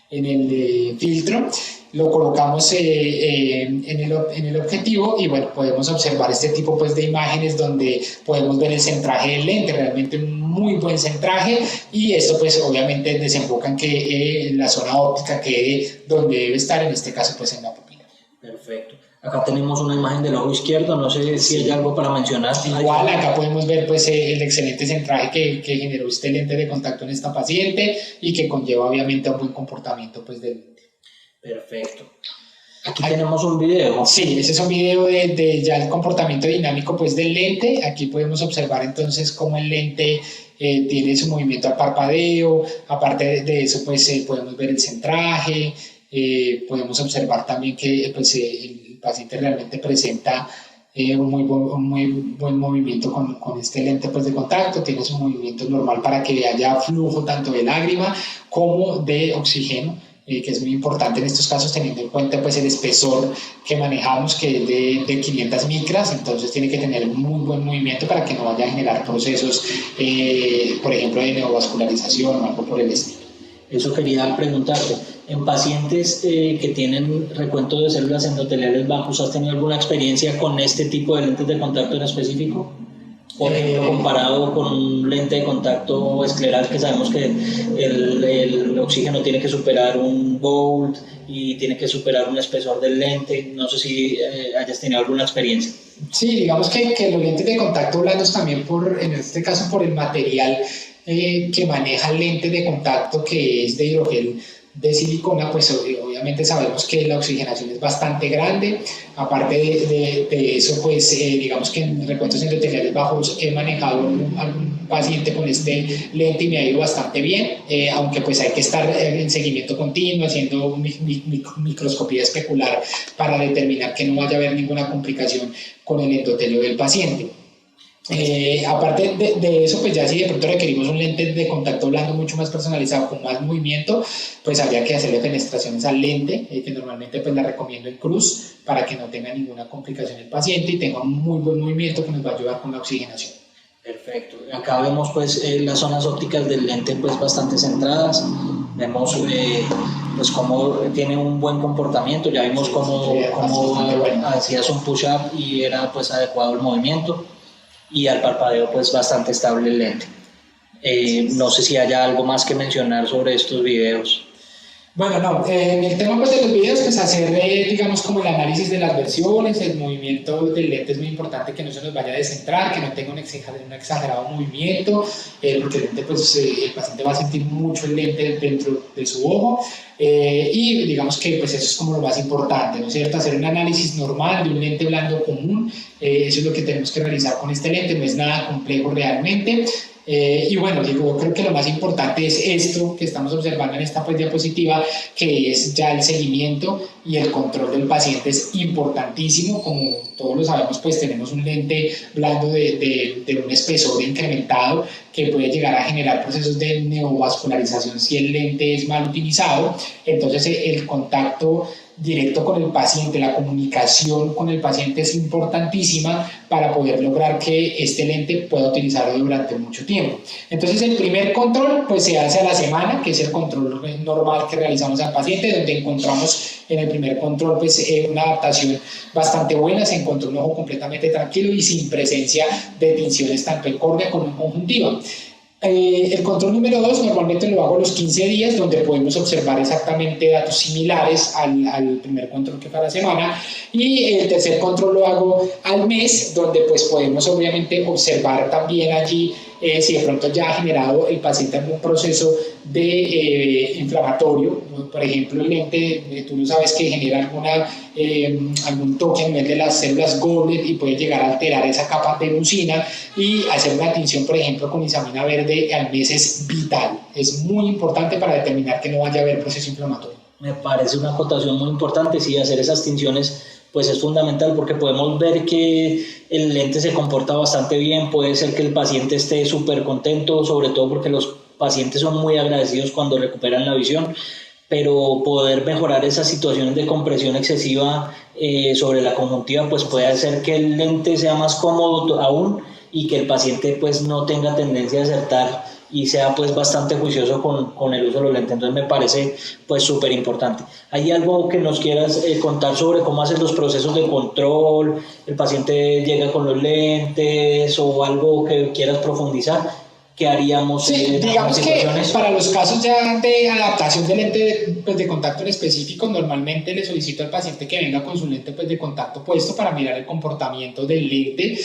B: en el filtro, lo colocamos en el objetivo y bueno, podemos observar este tipo pues de imágenes donde podemos ver el centraje del lente, realmente un muy buen centraje, y esto pues obviamente desemboca en que la zona óptica quede donde debe estar, en este caso pues en la pupila.
A: Perfecto. Acá tenemos una imagen del ojo izquierdo, no sé si hay algo para mencionar.
B: Igual acá podemos ver pues el excelente centraje que generó este lente de contacto en esta paciente y que conlleva obviamente un buen comportamiento pues del lente.
A: Perfecto. Aquí tenemos un video.
B: Sí, ese es un video de ya el comportamiento dinámico pues del lente. Aquí podemos observar entonces cómo el lente tiene su movimiento al parpadeo. Aparte de eso pues podemos ver el centraje. Podemos observar también que pues, el paciente realmente presenta un muy buen movimiento con este lente pues, de contacto, tiene su movimiento normal para que haya flujo tanto de lágrima como de oxígeno, que es muy importante en estos casos teniendo en cuenta pues, el espesor que manejamos, que es de 500 micras, entonces tiene que tener un muy buen movimiento para que no vaya a generar procesos, por ejemplo, de neovascularización o algo por el estilo.
A: Eso quería preguntarte. En pacientes que tienen recuento de células endoteliales bajos, ¿has tenido alguna experiencia con este tipo de lentes de contacto en específico? Por ejemplo, comparado con un lente de contacto escleral, que sabemos que el oxígeno tiene que superar un volt y tiene que superar un espesor del lente. No sé si hayas tenido alguna experiencia.
B: Sí, digamos que los lentes de contacto blandos también, en este caso por el material que maneja el lente de contacto, que es de hidrogel de silicona, pues obviamente sabemos que la oxigenación es bastante grande. Aparte de eso, pues digamos que en recuentos endoteliales bajos he manejado algún paciente con este lente y me ha ido bastante bien, aunque pues hay que estar en seguimiento continuo, haciendo microscopía especular para determinar que no vaya a haber ninguna complicación con el endotelio del paciente. Aparte de eso, pues ya si de pronto requerimos un lente de contacto blando mucho más personalizado, con más movimiento, pues habría que hacerle fenestraciones al lente, que normalmente pues la recomiendo en cruz, para que no tenga ninguna complicación el paciente y tenga un muy buen movimiento que nos va a ayudar con la oxigenación.
A: Perfecto. Acá vemos pues las zonas ópticas del lente pues bastante centradas. Vemos pues cómo tiene un buen comportamiento. Ya vimos cómo hacías un push-up y era pues adecuado el movimiento. Y al parpadeo pues bastante estable el lente. No sé si haya algo más que mencionar sobre estos videos.
B: Bueno, no, en el tema pues, de los videos, pues hacer, digamos, como el análisis de las versiones, el movimiento del lente es muy importante, que no se nos vaya a descentrar, que no tenga un exagerado movimiento, porque el lente, pues, el paciente va a sentir mucho el lente dentro de su ojo, y digamos que pues eso es como lo más importante, ¿no es cierto? Hacer un análisis normal de un lente blando común, eso es lo que tenemos que realizar con este lente, no es nada complejo realmente. Y bueno, yo creo que lo más importante es esto que estamos observando en esta pues, diapositiva, que es ya el seguimiento y el control del paciente es importantísimo. Como todos lo sabemos, pues tenemos un lente blando de un espesor incrementado que puede llegar a generar procesos de neovascularización si el lente es mal utilizado. Entonces el contacto directo con el paciente, la comunicación con el paciente es importantísima para poder lograr que este lente pueda utilizarlo durante mucho tiempo. Entonces el primer control pues se hace a la semana, que es el control normal que realizamos al paciente, donde encontramos en el primer control pues una adaptación bastante buena, se encontró un ojo completamente tranquilo y sin presencia de tinciones tanto en córnea como en conjuntiva. El control número 2 normalmente lo hago a los 15 días, donde podemos observar exactamente datos similares al primer control que fue a la semana, y el tercer control lo hago al mes, donde pues podemos obviamente observar también allí si de pronto ya ha generado el paciente algún proceso de inflamatorio. Por ejemplo, el lente, tú no sabes que genera algún toque a nivel de las células Goblet y puede llegar a alterar esa capa de mucina, y hacer una tinción, por ejemplo, con isamina verde al mes es vital. Es muy importante para determinar que no vaya a haber proceso inflamatorio.
A: Me parece una acotación muy importante, sí, hacer esas tinciones pues es fundamental, porque podemos ver que el lente se comporta bastante bien. Puede ser que el paciente esté súper contento, sobre todo porque los pacientes son muy agradecidos cuando recuperan la visión, pero poder mejorar esas situaciones de compresión excesiva sobre la conjuntiva pues puede hacer que el lente sea más cómodo aún, y que el paciente pues no tenga tendencia a acertar y sea pues bastante juicioso con el uso de los lentes. Entonces me parece pues súper importante. ¿Hay algo que nos quieras contar sobre cómo hacen los procesos de control? ¿El paciente llega con los lentes o algo que quieras profundizar? ¿Qué haríamos
B: en digamos que para los casos ya de adaptación de lente de contacto en específico, normalmente le solicito al paciente que venga con su lente de contacto puesto para mirar el comportamiento del lente.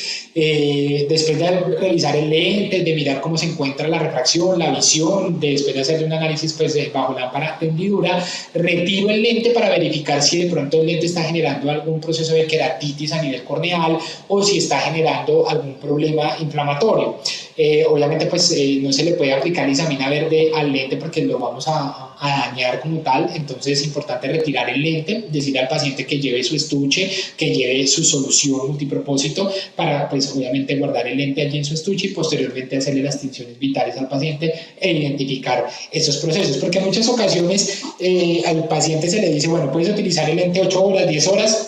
B: Después de revisar el lente, de mirar cómo se encuentra la refracción, la visión, después de hacerle un análisis bajo lámpara de hendidura, retiro el lente para verificar si de pronto el lente está generando algún proceso de queratitis a nivel corneal o si está generando algún problema inflamatorio. Obviamente pues no se le puede aplicar isamina verde al lente porque lo vamos a dañar como tal. Entonces es importante retirar el lente, decirle al paciente que lleve su estuche, que lleve su solución multipropósito para pues obviamente guardar el lente allí en su estuche y posteriormente hacerle las tinciones vitales al paciente e identificar esos procesos, porque en muchas ocasiones al paciente se le dice, bueno, puedes utilizar el lente 8 horas, 10 horas.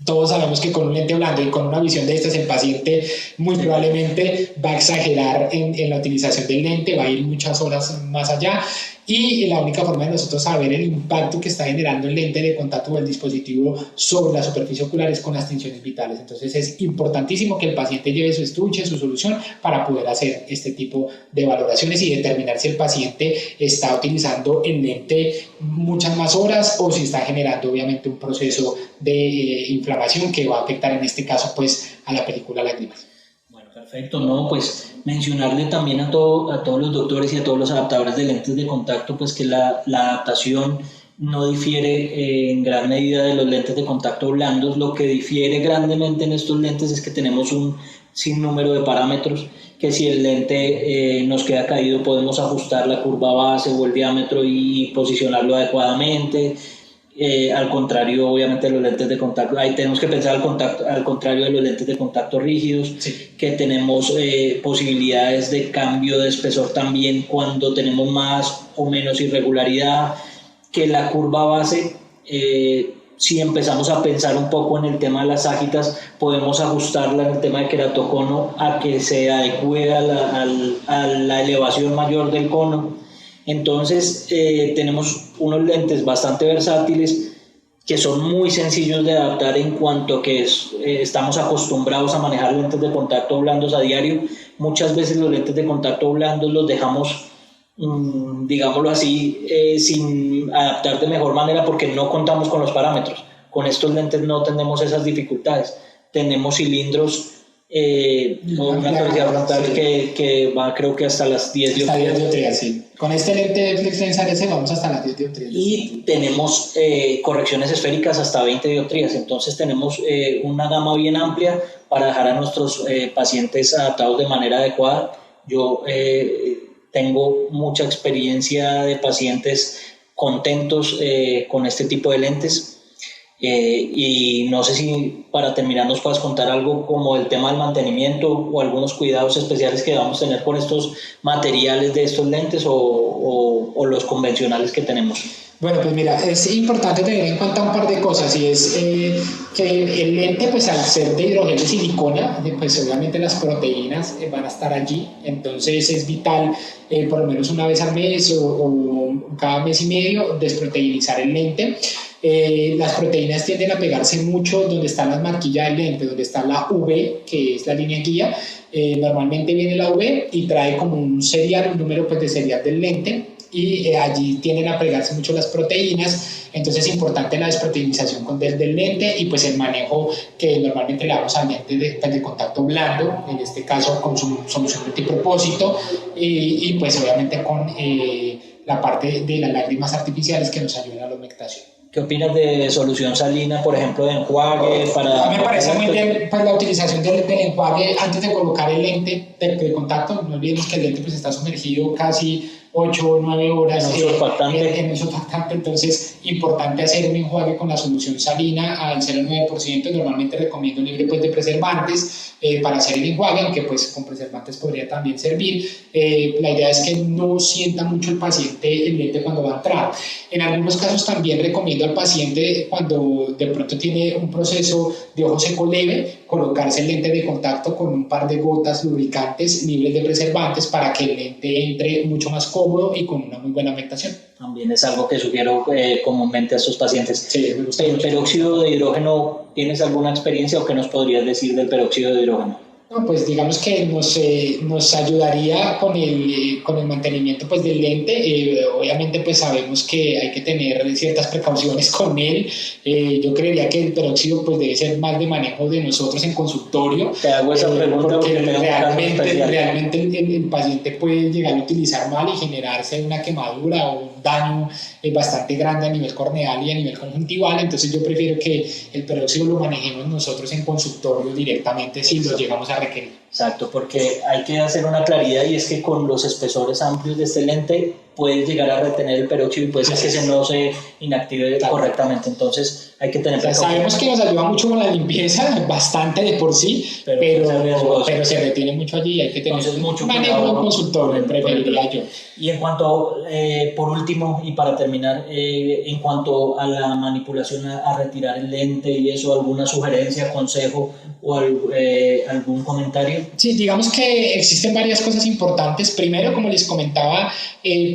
B: Todos sabemos que con un lente blando y con una visión de estas, el paciente muy probablemente va a exagerar en la utilización del lente, va a ir muchas horas más allá, y la única forma de nosotros saber el impacto que está generando el lente de contacto o el dispositivo sobre la superficie ocular es con las tinciones vitales. Entonces es importantísimo que el paciente lleve su estuche, su solución, para poder hacer este tipo de valoraciones y determinar si el paciente está utilizando el lente muchas más horas o si está generando obviamente un proceso de inflamación que va a afectar en este caso pues a la película lágrimas.
A: Bueno, perfecto. No, pues mencionarle también a todos los doctores y a todos los adaptadores de lentes de contacto pues que la adaptación no difiere en gran medida de los lentes de contacto blandos. Lo que difiere grandemente en estos lentes es que tenemos un sinnúmero de parámetros, que si el lente nos queda caído podemos ajustar la curva base o el diámetro y posicionarlo adecuadamente. Al contrario, obviamente, de los lentes de contacto, ahí tenemos que pensar al contrario de los lentes de contacto rígidos, sí, que tenemos posibilidades de cambio de espesor también cuando tenemos más o menos irregularidad, que la curva base, si empezamos a pensar un poco en el tema de las ságitas, podemos ajustarla en el tema de queratocono a que se adecue a la elevación mayor del cono. Entonces tenemos unos lentes bastante versátiles que son muy sencillos de adaptar en cuanto que estamos acostumbrados a manejar lentes de contacto blandos a diario. Muchas veces los lentes de contacto blandos los dejamos, digámoslo así, sin adaptar de mejor manera porque no contamos con los parámetros. Con estos lentes no tenemos esas dificultades. Tenemos cilindros una capacidad frontal que va creo que hasta las 10
B: dioptrías. Sí. Con este lente de Flexlens ARS vamos hasta las 10 dioptrías.
A: Y tenemos correcciones esféricas hasta 20 dioptrías. Entonces tenemos una gama bien amplia para dejar a nuestros pacientes adaptados de manera adecuada. Yo tengo mucha experiencia de pacientes contentos con este tipo de lentes. Y no sé si para terminar nos puedas contar algo como el tema del mantenimiento o algunos cuidados especiales que vamos a tener con estos materiales de estos lentes o los convencionales que tenemos.
B: Bueno, pues mira, es importante tener en cuenta un par de cosas, y es que el lente, pues al ser de hidrogel de silicona, pues obviamente las proteínas van a estar allí. Entonces es vital por lo menos una vez al mes o cada mes y medio desproteinizar el lente. Las proteínas tienden a pegarse mucho donde están las marquillas del lente, donde está la V, que es la línea guía. Normalmente viene la V y trae como un serial, un número pues, de serial del lente. y allí tienden a pegarse mucho las proteínas, entonces es importante la desproteinización del lente y pues el manejo que normalmente le damos al lente de contacto blando, en este caso con su solución multipropósito y pues obviamente con la parte de las lágrimas artificiales que nos ayudan a la humectación.
A: ¿Qué opinas de solución salina, por ejemplo, de enjuague?
B: A mí me parece muy bien pues, la utilización del enjuague antes de colocar el lente de contacto. No olvidemos que el lente pues, está sumergido casi 8 o 9 horas
A: en
B: un surfactante, entonces importante hacer un enjuague con la solución salina al 0,9%. Normalmente recomiendo libre pues, de preservantes para hacer el enjuague, aunque pues con preservantes podría también servir. La idea es que no sienta mucho el paciente el lente cuando va a entrar. En algunos casos también recomiendo al paciente cuando de pronto tiene un proceso de ojo seco leve, colocarse el lente de contacto con un par de gotas lubricantes libres de preservantes para que el lente entre mucho más cómodo y con una muy buena humectación.
A: También es algo que sugiero comúnmente a estos pacientes.
B: Sí, me gusta.
A: ¿El peróxido de hidrógeno, tienes alguna experiencia o qué nos podrías decir del peróxido de hidrógeno?
B: No, pues digamos que nos ayudaría con el mantenimiento pues, del lente. Obviamente pues sabemos que hay que tener ciertas precauciones con él. Yo creería que el peróxido pues, debe ser más de manejo de nosotros en consultorio.
A: Te hago esa pregunta porque
B: realmente el paciente puede llegar a utilizar mal y generarse una quemadura o un daño bastante grande a nivel corneal y a nivel conjuntival. Entonces yo prefiero que el peróxido lo manejemos nosotros en consultorio directamente si lo llegamos a requerir.
A: Exacto, porque hay que hacer una claridad y es que con los espesores amplios de este lente puedes llegar a retener el peróxido y puede ser que no se inactive correctamente, entonces hay que tener precaución.
B: Sabemos que nos ayuda mucho con la limpieza, bastante de por sí, pero se retiene mucho allí y hay que tener mucho manejo en consultorio, preferiría yo.
A: Y en cuanto, por último y para terminar, en cuanto a la manipulación a retirar el lente y eso, ¿alguna sugerencia, consejo o algún comentario?
B: Sí, digamos que existen varias cosas importantes. Primero, como les comentaba,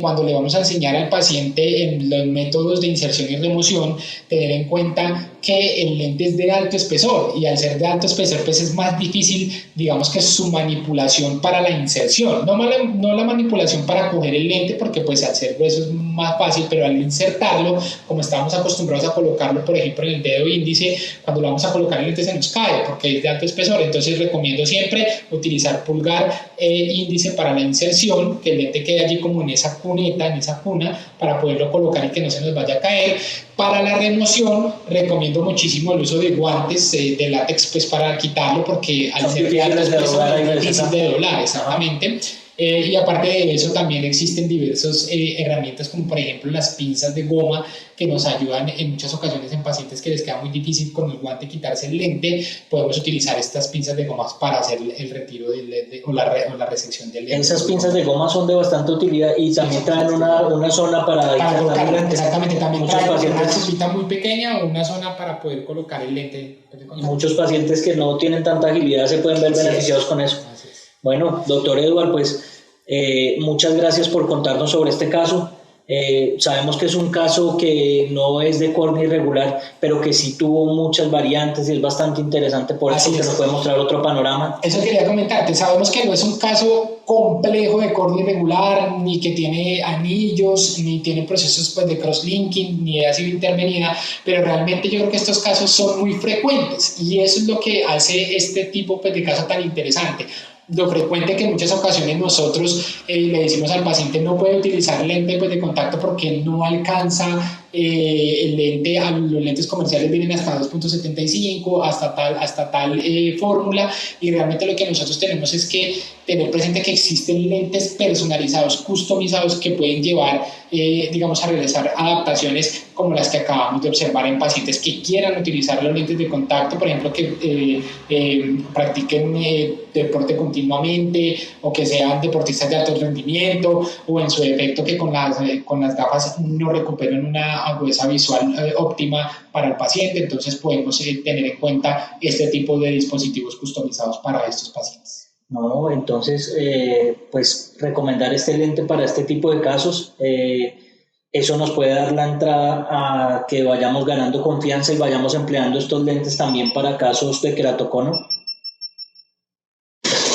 B: cuando le vamos a enseñar al paciente en los métodos de inserción y remoción, tener en cuenta que el lente es de alto espesor y al ser de alto espesor pues es más difícil, digamos que su manipulación para la inserción, no la manipulación para coger el lente porque pues al ser grueso es más fácil, pero al insertarlo, como estábamos acostumbrados a colocarlo por ejemplo en el dedo índice, cuando lo vamos a colocar el lente se nos cae porque es de alto espesor, entonces recomiendo siempre utilizar pulgar índice para la inserción, que el lente quede allí como en esa cuneta, en esa cuna, para poderlo colocar y que no se nos vaya a caer. Para la remoción recomiendo muchísimo el uso de guantes de látex pues para quitarlo porque al ser de alto espesor es difícil de doblar, exactamente. Y aparte de eso también existen diversas herramientas como por ejemplo las pinzas de goma que nos ayudan en muchas ocasiones en pacientes que les queda muy difícil con el guante quitarse el lente. Podemos utilizar estas pinzas de goma para hacer el retiro del lente o la resección del lente.
A: Esas pinzas de goma son de bastante utilidad y también traen una zona para
B: colocar el lente. Exactamente, también traen una chupita muy pequeña o una zona para poder colocar el lente.
A: Y muchos pacientes que no tienen tanta agilidad se pueden ver beneficiados con eso. Bueno, doctor Eduard, pues muchas gracias por contarnos sobre este caso. Sabemos que es un caso que no es de córnea irregular, pero que sí tuvo muchas variantes y es bastante interesante por eso que nos puede mostrar otro panorama.
B: Eso quería comentarte, sabemos que no es un caso complejo de córnea irregular, ni que tiene anillos, ni tiene procesos pues, de cross-linking, ni de ácido intervenida, pero realmente yo creo que estos casos son muy frecuentes y eso es lo que hace este tipo pues, de caso tan interesante. Lo frecuente que en muchas ocasiones nosotros le decimos al paciente no puede utilizar lente pues, de contacto porque no alcanza el lente, los lentes comerciales vienen hasta 2.75, hasta tal fórmula y realmente lo que nosotros tenemos es que tener presente que existen lentes personalizados, customizados que pueden llevar digamos a realizar adaptaciones como las que acabamos de observar en pacientes que quieran utilizar los lentes de contacto, por ejemplo que practiquen deporte continuamente o que sean deportistas de alto rendimiento o en su defecto que con las gafas no recuperen una agudeza visual óptima para el paciente, entonces podemos tener en cuenta este tipo de dispositivos customizados para estos pacientes.
A: No, entonces, pues recomendar este lente para este tipo de casos, eso nos puede dar la entrada a que vayamos ganando confianza y vayamos empleando estos lentes también para casos de queratocono.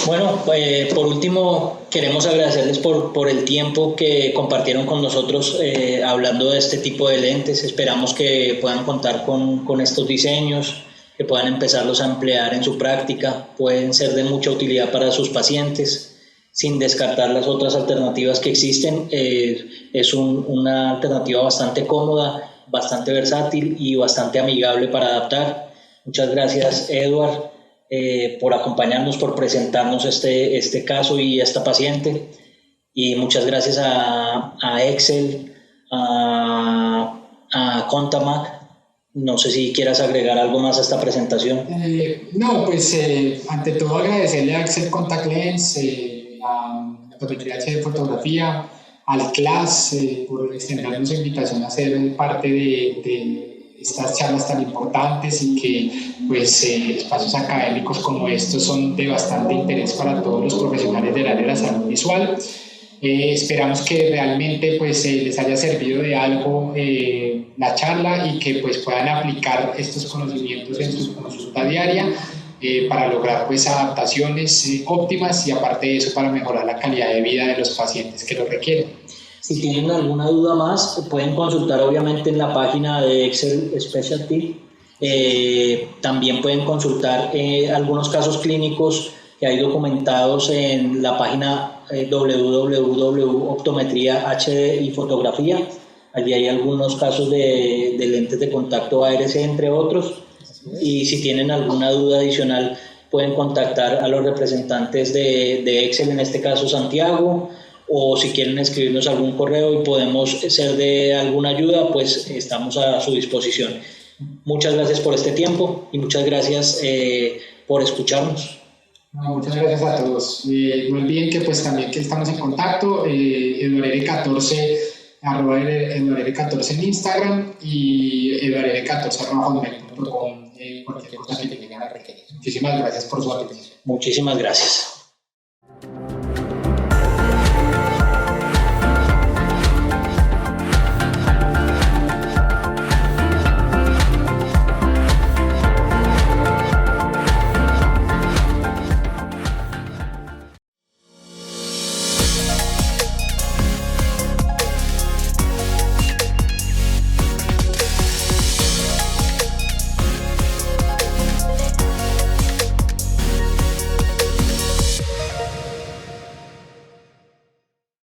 A: Bueno, por último, queremos agradecerles por el tiempo que compartieron con nosotros hablando de este tipo de lentes. Esperamos que puedan contar con estos diseños, que puedan empezarlos a emplear en su práctica. Pueden ser de mucha utilidad para sus pacientes, sin descartar las otras alternativas que existen. Es una alternativa bastante cómoda, bastante versátil y bastante amigable para adaptar. Muchas gracias, Edward, por acompañarnos, por presentarnos este caso y esta paciente. Y muchas gracias a Excel, a Contamac. No sé si quieras agregar algo más a esta presentación.
B: No, pues ante todo agradecerle a Excel Contact Lens, a la Fotometría de Fotografía, al CLAS por extendernos la invitación a ser parte de estas charlas tan importantes y que pues espacios académicos como estos son de bastante interés para todos los profesionales del área de la salud visual. Esperamos que realmente pues les haya servido de algo la charla y que pues puedan aplicar estos conocimientos en su consulta diaria para lograr pues adaptaciones óptimas y aparte de eso para mejorar la calidad de vida de los pacientes que lo requieren.
A: Si tienen alguna duda más, pueden consultar obviamente en la página de Excel Specialty. También pueden consultar algunos casos clínicos que hay documentados en la página www.optometría HD y fotografía. Allí hay algunos casos de lentes de contacto ARC, entre otros. Y si tienen alguna duda adicional, pueden contactar a los representantes de Excel, en este caso Santiago, o si quieren escribirnos algún correo y podemos ser de alguna ayuda, pues estamos a su disposición. Muchas gracias por este tiempo y muchas gracias por escucharnos.
B: Muchas gracias a todos. No olviden que pues también que estamos en contacto, eduardr14 @eduardr14 en Instagram y eduardr14 @hotmail.com, cualquier cosa que te lleguen a requerir. Muchísimas gracias por su atención.
A: Muchísimas gracias.